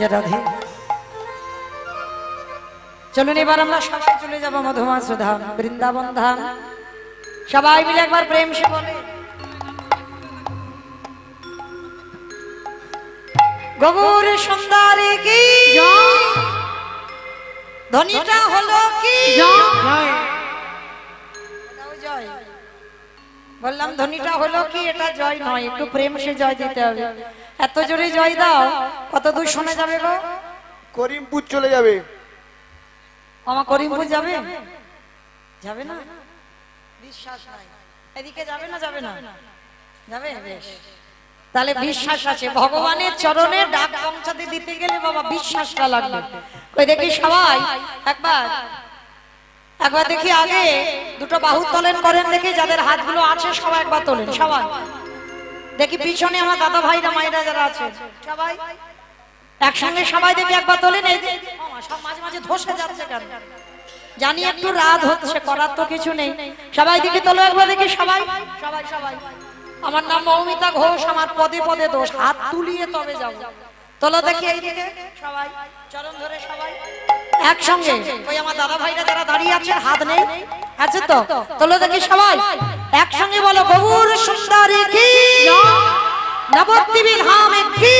যে রাধে। চলুন এবার আমরা সবাই চলে যাবো মধুমাসু ধাম, বৃন্দাবন ধাম। সবাই মিলে একবার প্রেম সে বলে গৌর সুন্দরী কি ধ্বনিটা হলো কি জয়। বললাম ধ্বনিটা হলো কি, এটা জয় নয়, একটু প্রেম সে জয় দিতে হবে। এত জোরে জয় দাও, কত দূর শোনা যাবে গো? করিমপুর চলে যাবে। আমার করিমপুর যাবে? যাবে না, বিশ্বাস নাই। এদিকে যাবে না? যাবে না, যাবে। বেশ, তাহলে বিশ্বাস আছে। ভগবানের চরণে ডাক পৌঁছাতে দিতে গেলে বাবা বিশ্বাসটা লাগবে। কই দেখি সবাই একবার একবার দেখি, আগে দুটো বাহু তোলেন করেন দেখি, যাদের হাতগুলো আছে সবাই একবার তোলেন। সবাই দেখি, পিছনে আমার দাদা ভাইরা মায়েরা যারা আছে সবাই একসঙ্গে সবাই দেখি একবার তোলেন। এই যে সব মাঝে মাঝে ধসে যাচ্ছে কেন জানি, একটু রাত হচ্ছে, করার তো কিছু নেই। সবাই দেখি তোলো একবার দেখি, সবাই সবাই সবাই। আমার নাম মৌমিতা ঘোষ, আমার পদে পদে দোষ, হাত তুলিয়ে তবে যাবো। তোলো দেখি এইদিকে সবাই, চরণ ধরে সবাই একসঙ্গে। ওই আমার দাদা ভাইরা যারা দাঁড়িয়ে আছেন হাত নেই আছে তো, তোলো দেখি সবাই একসঙ্গে বলো গৌর সুন্দরী কি, নবদ্বীপের ধামে কি,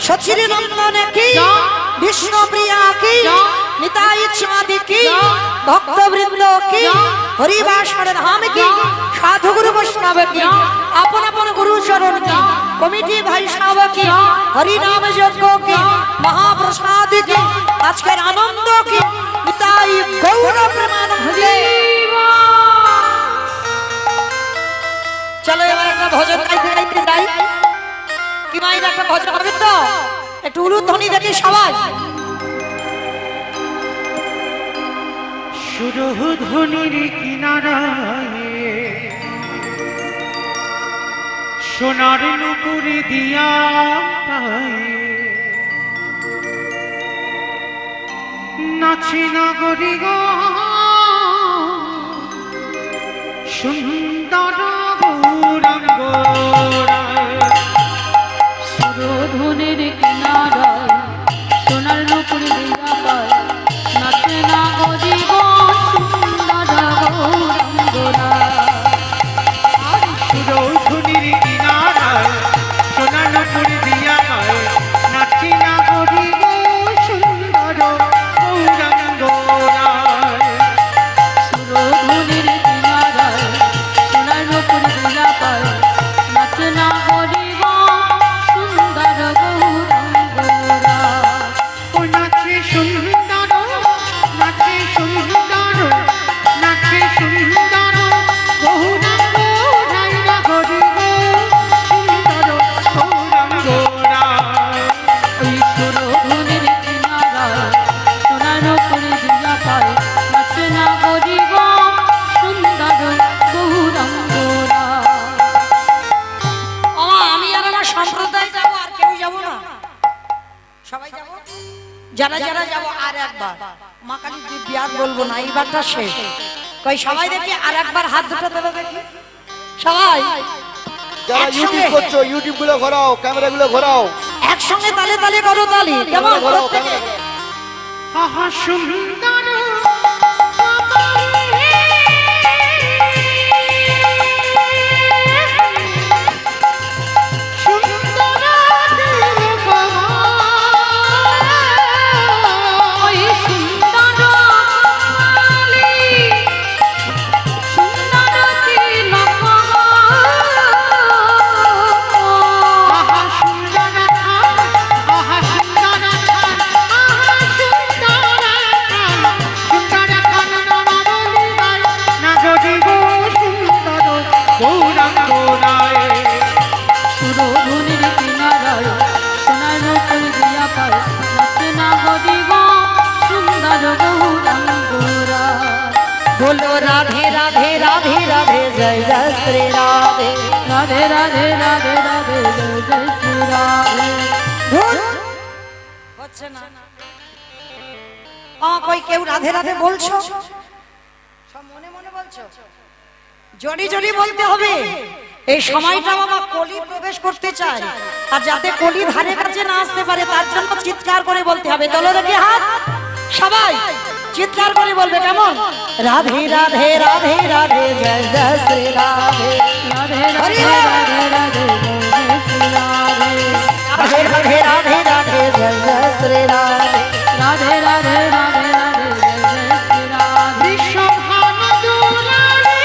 সচির নন্দনে কি, বিষ্ণুপ্রিয়া কি, নিতাই চাঁদি কি, ভক্তবৃন্দ কি, হরিবাসর ধাম কি, সাধু গুরু বৈষ্ণব কি, আপন আপন গুরু চরণ কি, কমিটি ভাই সাব কি, হরিনাম যজ্ঞ কি, মহাপ্রসাদ কি, আজকের আনন্দ কি, নিতাই গৌর প্রেমানন্দে। চলো এবার একটা ভজন গাইতে গাইতে যাই। কি মায়ের একটা ভজন হবে তো, একটু উলুধ্বনি দেখি সবাই। সুরধ্বনির কিনারায় সোনার নুপুরে দিয়া নাচে নগরী গো সুন্দর গৌরাঙ্গ সুরধুনির কিনারায় সোনার নুপুরে দিয়া পায়, নাচে না গরি গো সুন্দর গৌরাঙ্গরা। সুরধুনির কিনারায় সোনার নুপুরে দিয়া পায়, নাচে না গরি গো সুন্দর গৌরাঙ্গরা। সুরধুনির কিনারায় সোনার নুপুরে দিয়া পায়, নাচে না গরি গো সুন্দর গৌরাঙ্গরা। ও নাচে সুন্দর, নাচে সুন্দর, নাচে সুন্দর গৌরাঙ্গ রাইরা গরি গো সুন্দর গৌরাঙ্গরা। ওই সুরধুনির কিনারায় সোনার নুপুরে দিয়া পায়, নাচে না গরি গো সুন্দর গৌরাঙ্গরা। আমি আর আমার সম্প্রদায় যাবো, আর কেউ যাবো না, সবাই যাবো। যারা যারা যাবো আর একবার মা কালী দিব্যার বলবো না, এইবারটা শেষ। কই সবাই দেখি আর একবার হাত দুটো তোলো দেখি সবাই যারা একসঙ্গে। ইউটিউব করছো, ইউটিউব গুলো ঘোরাও, ক্যামেরা গুলো ঘোরাও, একসঙ্গে তালে তালে করো তালি, কেমন ঘোরাও প্রত্যেকে? ক্যামেরা। আহা সুন্দর ওই সুন্দর কালী সুন্দর তিলক আহা সুন্দর আহা সুন্দর আহা সুন্দর সুন্দর নাগরি গো সুন্দর গৌরাঙ্গ রায়। সুরধুনির কিনারায় সোনার নুপুরে দিয়া পায়, নাচে না গরি গো সুন্দর গৌরাঙ্গরা। बोलो राधे राधे राधे राधे जय जय श्री राधे। রাধে রাধে রাধে রাধে জয় জয় শ্রী রাধে। হচ্ছে না কই কেউ রাধে রাধে বলছো? সব মনে মনে বলছো? জড়ি জড়ি বলতে হবে, এই সময়টা বাবা কলি প্রবেশ করতে চায়, আর যাতে কলি ধারে কাছে না আসতে পারে তার জন্য চিৎকার করে বলতে হবে। চলো দেখি হাত, সবাই চিৎকার করে বলবে, কেমন? রাধে রাধে রাধে রাধে জয় জয় শ্রী রাধে রাধে হরি রাধে বল। রাধে রাধে জয় জয় শ্রী রাধে রাধে রাধে রাধে রাধে জয় জয় শ্রী রাধে রাধে রাধে রাধে রাধে জয় জয় শ্রী রাধে বিশ্বভানু দুলারি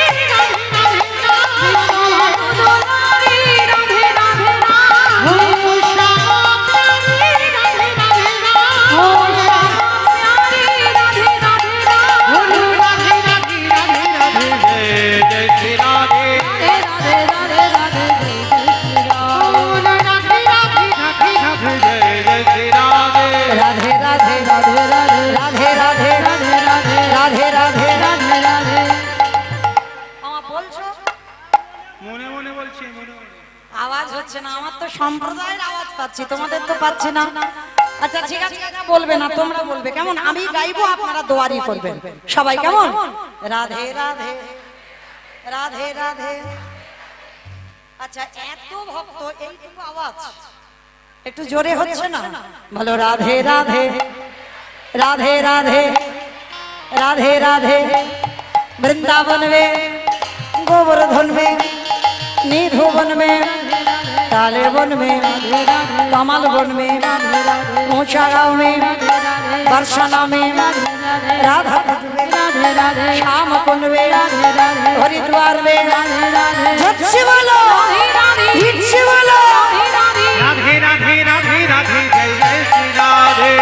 দুলারি রাধে রাধে রাধে ও শ্যামাপ্যারি রাধে রাধে ও শ্যামাপ্যারি রাধে রাধে রাধে রাধে রাধে রাধে জয় জয় শ্রী রাধে রাধে রাধে রাধে জয় জয় শ্রী রাধে রাধে রাধে রাধে রাধে জয় জয় শ্রী রাধে রাধে রাধে রাধে রাধে রাধে রাধে রাধে রাধে রাধে রাধে রাধে রাধে আমার বলছো মনে মনে বলছি, মনে মনে। আওয়াজ হচ্ছে না, আমার তো সম্প্রদায়ের আওয়াজ পাচ্ছি, তোমাদের তো পাচ্ছি না। আচ্ছা ঠিক আছে, এটা বলবে না, তোমরা বলবে, কেমন? আমি গাইবো, আপনারা দোয়ারি করবেন সবাই, কেমন? রাধে রাধে রাধে রাধে। আচ্ছা এত ভক্ত, এইটুকু আওয়াজ একটু জোরে হচ্ছে না? বলো রাধে রাধে রাধে রাধে রাধে রাধে। वृंदावन में गोवर्धन में निधुवन में काले वन में कमल वन में ऊंचा गांव में बरसाना में राधा कुंज में श्याम कुंड में हरिद्वार में झट बोलो हिट से बोलो राधे राधे राधे राधे जय जय श्री राधे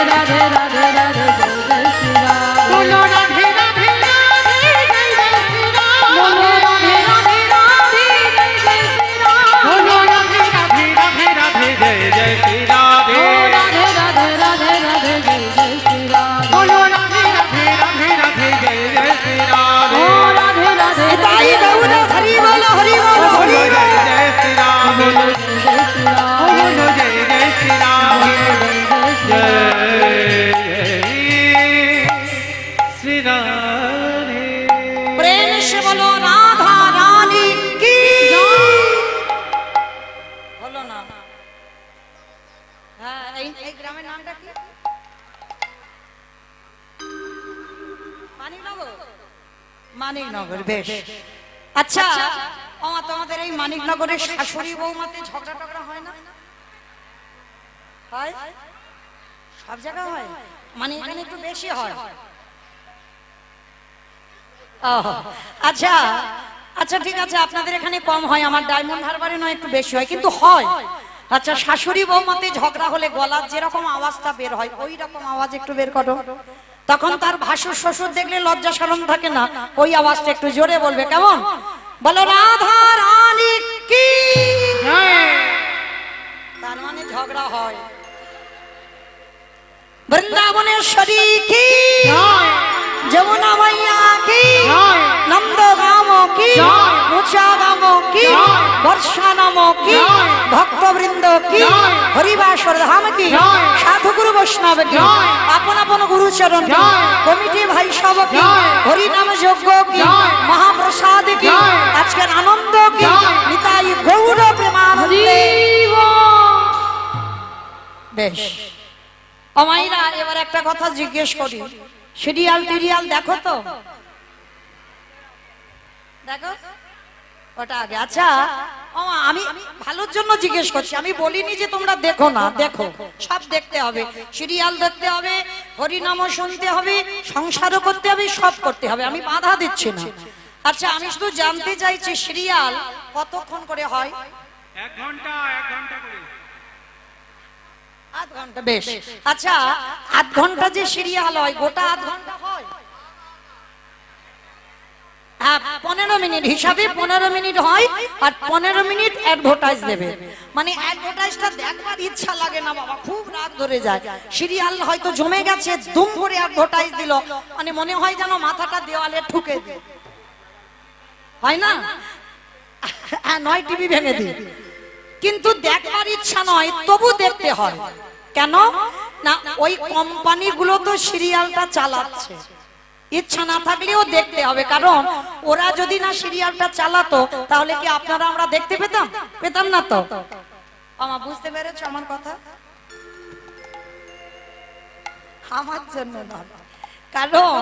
राधे राधे राधे जय जय श्री राधे बोलो राधे राधे राधे जय जय श्री राधे बोलो राधे राधे राधे जय जय श्री राधे बोलो राधे राधे राधे राधे जय जय श्री राधे राधे राधे राधे राधे जय जय श्री राधे बोलो राधे राधे राधे राधे जय जय श्री राधे राधे राधे ताई गौर हरि बोलो हरि बोलो बोलो हरि जय जय श्री राधे जय जय श्री राधे बोलो जय जय श्री राधे जय श्री राधे प्रेम से बोलो राधा रानी की बोलो ना। হ্যাঁ এই গ্রামের নামটা কি? মানিকনগর। মানিকনগর, বেশ। আচ্ছা তোমাদের এই মানিকনগরের শাশুড়ি বৌমাতে ঝগড়া টগড়া হয় না? হয়, সব জায়গায় হয়, মানে এখানে একটু বেশি হয়। আচ্ছা আচ্ছা ঠিক আছে, আপনাদের এখানে কম হয়, আমার ডায়মন্ড হারবারে নয় একটু বেশি হয়, কিন্তু হয়। আচ্ছা শাশুড়ি বৌমাতে ঝগড়া হলে গলার যেরকম আওয়াজটা বের হয় ওই রকম আওয়াজ একটু বের করো। তখন তার ভাসুর শ্বশুর দেখলে লজ্জা শরম থাকে না, ওই আওয়াজটা একটু জোরে বলবে, কেমন? বলো রাধা রানী কি। তার মানে ঝগড়া হয়। বৃন্দাবনেশ্বরী কি, যমুনা মাইয়া কি, নন্দগাম কি, মুচাগাম কি, বর্ষানাম কি, ভক্তবৃন্দ কি, হরিবাসর ধাম কি, সাধুগুরু বৈষ্ণব কি, আপন আপন গুরুচরণ কি, কমিটি ভাই সব কি, হরিনাম যজ্ঞ কি, মহাপ্রসাদ কি, আজকের আনন্দ কি, নিতাই গৌর প্রেমানন্দে। বেশ অমাইরা, এবার একটা কথা জিজ্ঞেস করি, সিরিয়াল টিরিয়াল দেখো তো? দেখো ওটা আগে। আচ্ছা আমি ভালোর জন্য জিজ্ঞেস করছি, আমি বলিনি যে তোমরা দেখো না, দেখো, সব দেখতে হবে, সিরিয়াল দেখতে হবে, হরিনামও শুনতে হবে, সংসারও করতে হবে, সব করতে হবে, আমি বাধা দিচ্ছি না। আচ্ছা আমি শুধু জানতে চাইছি সিরিয়াল কতক্ষণ করে হয়? 1 ঘন্টা 1 ঘন্টা করে। আধ ঘন্টা, বেশ। আচ্ছা আধ ঘন্টা যে সিরিয়াল হয়, গোটা আধ ঘন্টা হয়? 15 মিনিট হিসাবে 15 মিনিট হয়, আর 15 মিনিট অ্যাডভার্টাইজ দেবে। মানে অ্যাডভার্টাইজটা দেখবার ইচ্ছা লাগে না বাবা, খুব রাগ ধরে যায়। সিরিয়াল হয়তো জমে গেছে, দুম করে অ্যাডভার্টাইজ দিল, মানে মনে হয় যেন মাথাটা দেওয়ালে ঠুকে দিল, হয় না? নয় টিভি ভেঙে দিই, কিন্তু দেখবার ইচ্ছা নয়, তবু দেখতে হয়। কেন না? ওই কোম্পানিগুলো তো সিরিয়ালটা চালাচ্ছে, ইচ্ছা না থাকলেও দেখতে হবে, কারণ ওরা যদি না সিরিয়ালটা চালাতো তাহলে কি আপনারা আমরা দেখতে পেতাম? পেতাম না তো। আমার বুঝতে পেরেছো আমার কথা? আমার জন্য নয়, কারণ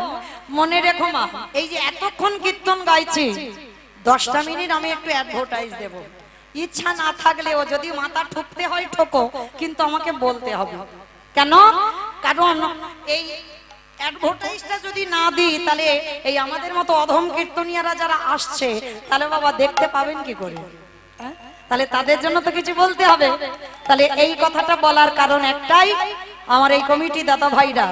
মনে রেখো মা, এই যে এতক্ষণ কীর্তন গাইছি 10টা মিনিট আমি একটু অ্যাডভার্টাইজ দেব। ইচ্ছা না থাকলেও যদি মাথা ঠুকতে হয় ঠোকো, কিন্তু আমাকে বলতে হবে। কেন? কারণ এই অ্যাডভার্টাইজটা যদি না দিই তাহলে এই আমাদের মতো অধম কীর্তনিয়ারা যারা আসছে তাহলে বাবা দেখতে পাবেন কি করে? হ্যাঁ, তাহলে তাদের জন্য তো কিছু বলতে হবে। তাহলে এই কথাটা বলার কারণ একটাই, আমার এই কমিটি দাদা ভাইরা,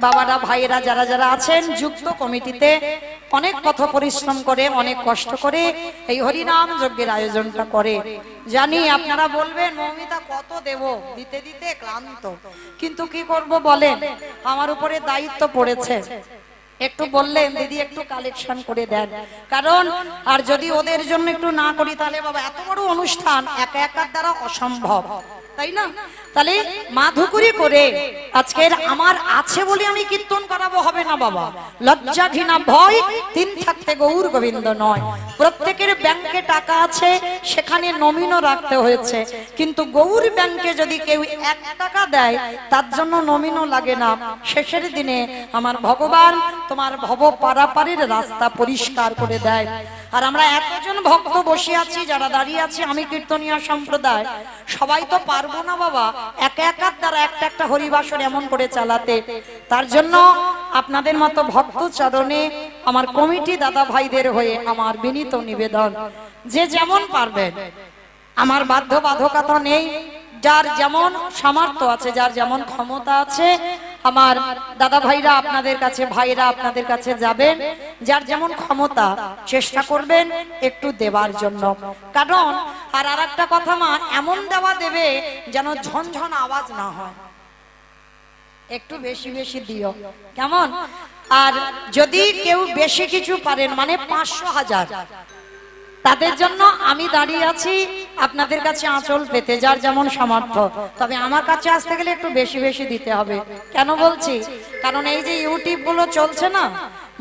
বাবারা, ভাইয়েরা যারা যারা আছেন যুক্ত কমিটিতে অনেক কত পরিশ্রম করে, অনেক কষ্ট করে এই হরিনাম যজ্ঞের আয়োজনটা করে। জানি আপনারা বলবেন মৌমিতা কত দেব, দিতে দিতে ক্লান্ত, কিন্তু কি করব বলেন, আমার উপরে দায়িত্ব পড়েছে। একটু বললেন দিদি একটু কালেকশন করে দেন, কারণ আর যদি ওদের জন্য একটু না করি তাহলে বাবা এত বড় অনুষ্ঠান একা একার দ্বারা অসম্ভব, তাই না? তাহলে মাধুকরি করে আজকের আমার আছে বলে আমি কীর্তন করাবো হবে না বাবা। লজ্জা ঘৃণা ভয় তিন থাকতে গৌর গোবিন্দ নয়। প্রত্যেকের ব্যাংকে টাকা আছে, সেখানে নমিনও রাখতে হয়েছে, কিন্তু গৌর ব্যাংকে যদি কেউ 1 টাকা দেয় তার জন্য নমিনও লাগে না। শেষের দিনে আমার ভগবান তোমার ভব পারাপারের রাস্তা পরিষ্কার করে দেয়। আর আমরা এতজন ভক্ত বসে আছি, যারা দাঁড়িয়ে আছি, আমি কীর্তনিয়া সম্প্রদায়, সবাই তো পারবো না বাবা একা একার দ্বারা একটা একটা হরিবাসর এমন করে চালাতে। তার জন্য আপনাদের মতো ভক্ত চরণে আমার কমিটি দাদা ভাইদের হয়ে আমার বিনীত নিবেদন, যে যেমন পারবেন, আমার বাধ্যবাধকতা নেই, যার যেমন সামর্থ্য আছে, যার যেমন ক্ষমতা আছে, আমার দাদা ভাইরা আপনাদের কাছে, ভাইরা আপনাদের কাছে যাবেন, যার যেমন ক্ষমতা চেষ্টা করবেন একটু দেবার জন্য। কারণ আর একটা কথা মা, এমন দেওয়া দেবে যেন ঝনঝন আওয়াজ না হয়, একটু বেশি বেশি দিও, কেমন? আর যদি কেউ বেশি কিছু পারেন, মানে 500 1000, তাদের জন্য আমি দাঁড়িয়ে আছি আপনাদের কাছে আঁচল পেতে, যার যেমন সামর্থ্য। তবে আমার কাছে আসতে গেলে একটু বেশি বেশি দিতে হবে। কেন বলছি? কারণ এই যে ইউটিউব গুলো চলছে না,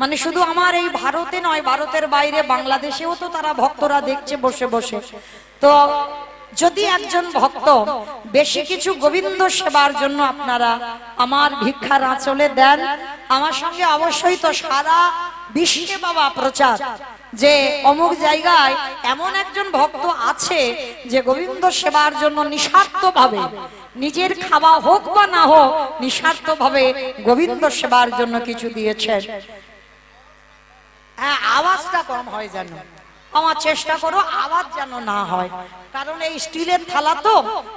মানে শুধু আমার এই ভারতে নয়, ভারতের বাইরে বাংলাদেশেও তো তারা ভক্তরা দেখছে বসে বসে। তো যদি একজন ভক্ত বেশি কিছু গোবিন্দ সেবার জন্য আপনারা আমার ভিক্ষার আঁচলে দেন, আমার সঙ্গে অবশ্যই তো সারা বিশ্বে বাবা প্রচার যে অমুক জায়গায় এমন একজন ভক্ত আছে যে গোবিন্দ সেবার জন্য নিঃস্বার্থভাবে, নিজের খাওয়া হোক বা না হোক, নিঃস্বার্থভাবে গোবিন্দ সেবার জন্য কিছু দিয়েছেন। হ্যাঁ, আওয়াজটা কম হয় যেন, আমার চেষ্টা করো আওয়াজ যেন না হয়, কারণ এই স্টিলের থালা তো,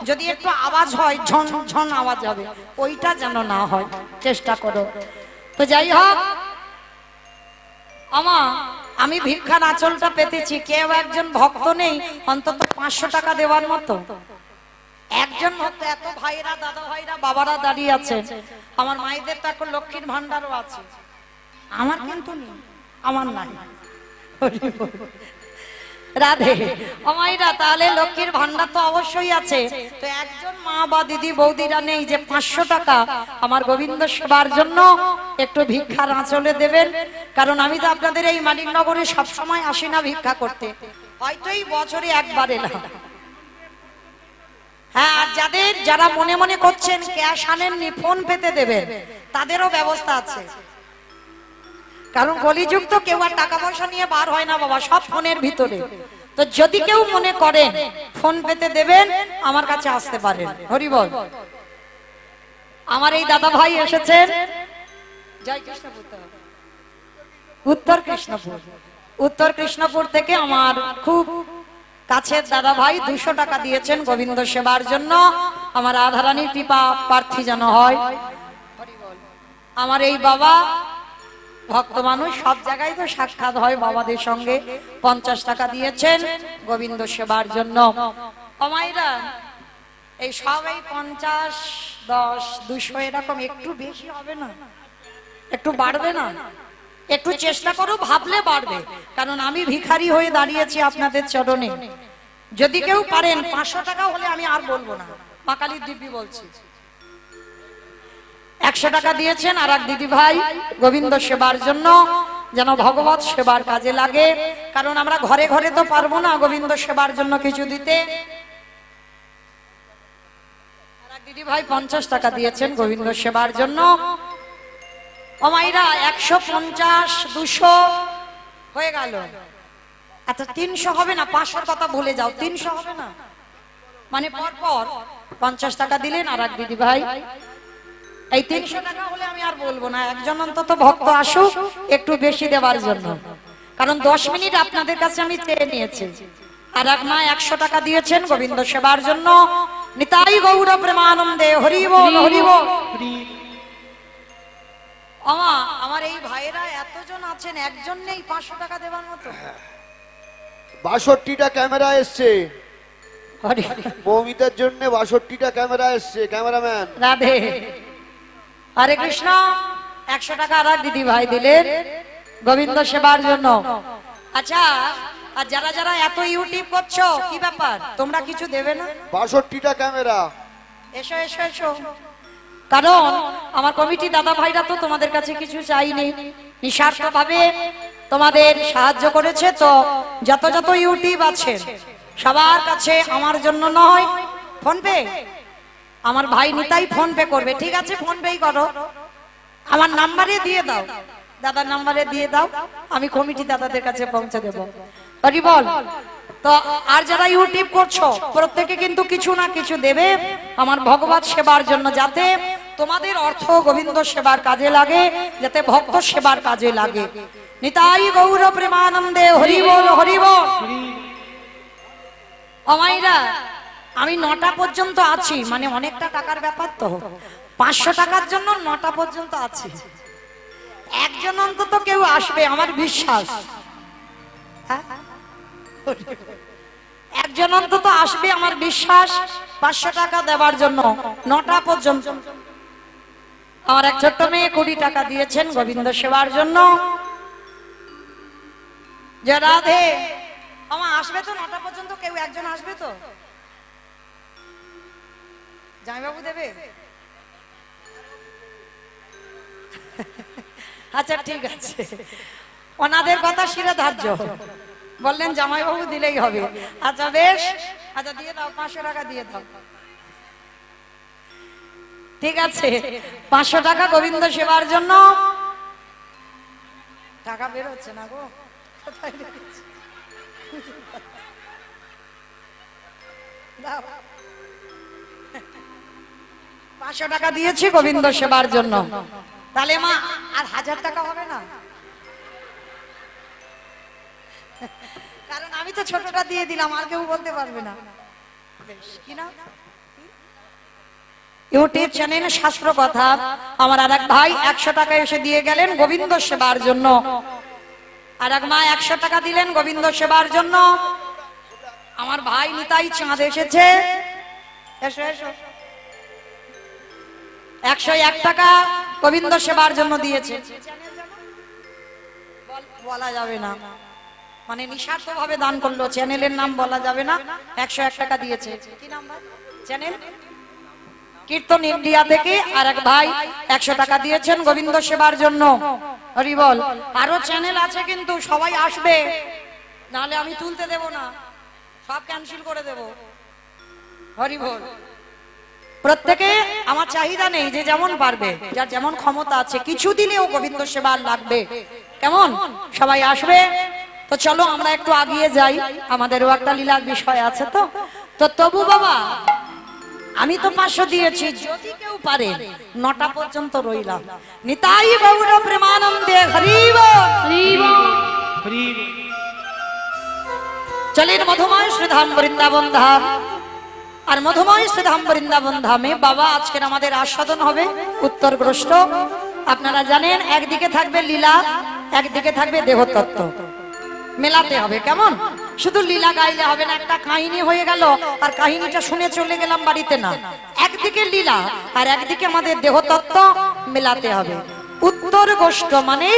যদি একটু আওয়াজ হয় ঝন ঝন আওয়াজ হবে, ওইটা যেন না হয়, চেষ্টা করো। তো যাই হোক, আমি ভিক্ষার আঁচলটা পেতেছি, কেউ একজন ভক্ত নেই অন্তত 500 টাকা দেওয়ার মতো? একজন ভক্ত, এত ভাইরা, দাদা ভাইরা, বাবারা দাঁড়িয়ে আছেন, আমার মায়েদের তো এখন লক্ষ্মীর ভান্ডারও আছে, আমার কিন্তু নেই, আমার নাই। রাধে অমাইরা, তাহলে লক্ষ্মীর ভান্ডার তো অবশ্যই আছে। তো একজন মা বা দিদি বৌদিরা নেই যে 500 টাকা আমার গোবিন্দ সেবার জন্য একটু ভিক্ষার আঁচলে দেবেন? কারণ আমি তো আপনাদের এই মানিকনগরে সবসময় আসি না ভিক্ষা করতে, হয়তো এই বছরে একবার এলাম। হ্যাঁ, আর যারা মনে মনে করছেন ক্যাশ আনেননি, ফোন পেতে দেবেন, তাদেরও ব্যবস্থা আছে। কারণ কলিযুগ তো, কেউ আর টাকা পয়সা নিয়ে বার হয় না বাবা, সব ফোনের ভিতরে। তো যদি কেউ মনে করেন ফোন পেতে দেবেন, আমার কাছে আসতে পারেন। হরি বল। আমার এই দাদা ভাই এসেছেন জয় কৃষ্ণপুর, উত্তর কৃষ্ণপুর থেকে আমার খুব কাছের দাদা ভাই 200 টাকা দিয়েছেন গোবিন্দ সেবার জন্য। আমার রাধারানীর কৃপা প্রার্থী যেন হয়। আমার এই বাবা ভক্ত মানুষ, সব জায়গায় তো সাক্ষাৎ হয় বাবাদের সঙ্গে, 50 টাকা দিয়েছেন গোবিন্দ সেবার জন্য। অমাইরা, এই সব এই 50, 10, 200 এরকম একটু বেশি হবে না? একটু বাড়বে না? একটু চেষ্টা করো, ভাবলে বাড়বে। কারণ আমি ভিখারি হয়ে দাঁড়িয়েছি আপনাদের চরণে। যদি কেউ পারেন 500 টাকা হলে আমি আর বলবো না, মা কালীর দিব্যি বলছি। 100 টাকা দিয়েছেন আর এক দিদি ভাই গোবিন্দ সেবার জন্য, যেন ভগবত সেবার কাজে লাগে। কারণ আমরা ঘরে ঘরে তো পারবো না গোবিন্দ সেবার জন্য কিছু দিতে। আর এক দিদি ভাই 50 টাকা দিয়েছেন গোবিন্দ সেবার জন্য। ও মাইরা 150, 200 হয়ে গেল। আচ্ছা 300 হবে না? 500 কথা ভুলে যাও, 300 হবে না? মানে পরপর 50 টাকা দিলেন আর এক দিদি ভাই। এই 300 টাকা হলে আমি আর বলবো না, একজন অন্তত ভক্ত আসুক একটু বেশি দেওয়ার জন্য। কারণ 10 মিনিট আপনাদের কাছে আমি চেয়ে নিয়েছি। আর এক মা 100 টাকা দিয়েছেন গোবিন্দ সেবার জন্য। নিতাই গৌর প্রেমানন্দে হরি বল হরি বল। আমা আমার এই ভাইরা এতজন আছেন, একজন নেই 500 টাকা দেওয়ার মতো? 62টা ক্যামেরা এসছে মৌমিতার জন্য, 62টা ক্যামেরা এসছে। ক্যামেরাম্যান রাধে হরে কৃষ্ণ। 100 টাকা আর দিদি ভাই দিলেন গোবিন্দ সেবার জন্য। আচ্ছা, আর যারা যারা এত ইউটিউব করছো কি ব্যাপার, তোমরা কিছু দেবে না? 62টা ক্যামেরা। এসো এসো এসো। কারণ আমার কমিটি দাদা ভাইরা তো তোমাদের কাছে কিছু চাইনি, নিঃস্বার্থ ভাবে তোমাদের সাহায্য করেছে। তো যত যত ইউটিউব আছে সবার কাছে আমার জন্য নয়, ফোন পে, আমার ভাই নিতাই ফোন পে করবে, ঠিক আছে? ফোন পেই করো, আমার নাম্বারে দিয়ে দাও, দাদার নাম্বারে দিয়ে দাও, আমি কমিটি দাদাদের কাছে পৌঁছে দেবো। হরি বল। তো আর যারা ইউটিউব করছো প্রত্যেকে কিন্তু কিছু না কিছু দেবে আমার ভগবত সেবার জন্য, যাতে তোমাদের অর্থ গোবিন্দ সেবার কাজে লাগে, যাতে ভক্ত সেবার কাজে লাগে। নিতাই গৌর প্রেমানন্দে হরি বল হরি বল। অমাইরা আমি 9টা পর্যন্ত আছি, মানে অনেকটা টাকার ব্যাপার তো, 500 টাকার জন্য 9টা পর্যন্ত আছি। একজন অন্তত কেউ আসবে আমার বিশ্বাস, একজন অন্তত আসবে আমার বিশ্বাস 500 টাকা দেওয়ার জন্য। 9টা পর্যন্ত আমার এক ছোট্ট মেয়ে 20 টাকা দিয়েছেন গোবিন্দ সেবার জন্য। যে রাধে আমার আসবে তো 9টা পর্যন্ত, কেউ একজন আসবে তো? জামাইবাবু দেবে? আচ্ছা ঠিক আছে, ওনাদের কথা শিরে ধার্য, বললেন জামাইবাবু দিলেই হবে। আচ্ছা বেশ, আচ্ছা দিয়ে দাও, 500 টাকা দিয়ে দাও। ঠিক আছে, 500 টাকা গোবিন্দ সেবার জন্য। টাকা বের হচ্ছে না গো, কোথায় রেখেছি? দাও। 500 টাকা দিয়েছি গোবিন্দ সেবার জন্য। তাহলে মা আর 1000 টাকা হবে না? কারণ আমি তো ছোটটা দিয়ে দিলাম, আর কেউ বলতে পারবে না। বেশ কি না, ইউটিউব চ্যানেলে শাস্ত্র কথা আমার আর এক ভাই 100 টাকা এসে দিয়ে গেলেন গোবিন্দ সেবার জন্য। আর এক মা 100 টাকা দিলেন গোবিন্দ সেবার জন্য। আমার ভাই নিতাই চাঁদ এসেছে, এসো এসো, 101 টাকা গোবিন্দ সেবার জন্য দিয়েছে। বলা যাবে না, মানে নিঃস্বার্থ ভাবে দান করলো, চ্যানেলের নাম বলা যাবে না। 101 টাকা দিয়েছে। কি নাম ভাই চ্যানেল? কীর্তন ইন্ডিয়া থেকে আর এক ভাই 100 টাকা দিয়েছেন গোবিন্দ সেবার জন্য। হরি বল। আরো চ্যানেল আছে কিন্তু সবাই আসবে, নাহলে আমি তুলতে দেব না, সব ক্যান্সেল করে দেব। হরি বল। প্রত্যেকে আমার চাহিদা নেই, যে যেমন পারবে, যার যেমন ক্ষমতা আছে, কিছু দিলেও গোবিন্দ সেবার লাগবে। কেমন? সবাই আসবে তো চলো আমরা একটু আগিয়ে যাই, আমাদেরও একটা লীলার বিষয় আছে। তো তো তবু বাবা আমি তো 500 দিয়েছি, যদি কেউ পারে 9টা পর্যন্ত রইলাম। নিতাই গৌর প্রেমানন্দে হরি বল হরি বল। হরি চলেন মধুময় শ্রীধাম বৃন্দাবন ধাম। আর মধুময় শ্রীধাম বৃন্দাবন ধামে বাবা আজকের আমাদের আস্বাদন হবে উত্তরগ্রস্ত। আপনারা জানেন একদিকে থাকবে লীলা, একদিকে থাকবে দেহতত্ত্ব, মেলাতে হবে। কেমন? শুধু লীলা গাইলে হবে না, একটা কাহিনী হয়ে গেল আর কাহিনীটা শুনে চলে গেলাম বাড়িতে, না। একদিকে লীলা আর একদিকে আমাদের দেহতত্ত্ব মেলাতে হবে। উত্তর গোষ্ঠ মানে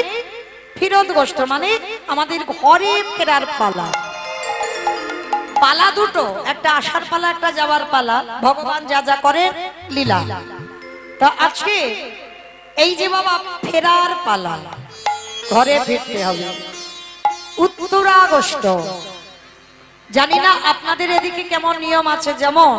ফিরত গোষ্ঠ, মানে আমাদের ঘরে ফেরার পালা। পালা দুটো, একটা আসার পালা, একটা যাওয়ার পালা। ভগবান যা যা করে লীলা। তো আজকে এই যে বাবা ফেরার পালা, ঘরে ফিরতে হবে। 15 আগস্ট, জানি না আপনাদের এদিকে কেমন নিয়ম আছে, যেমন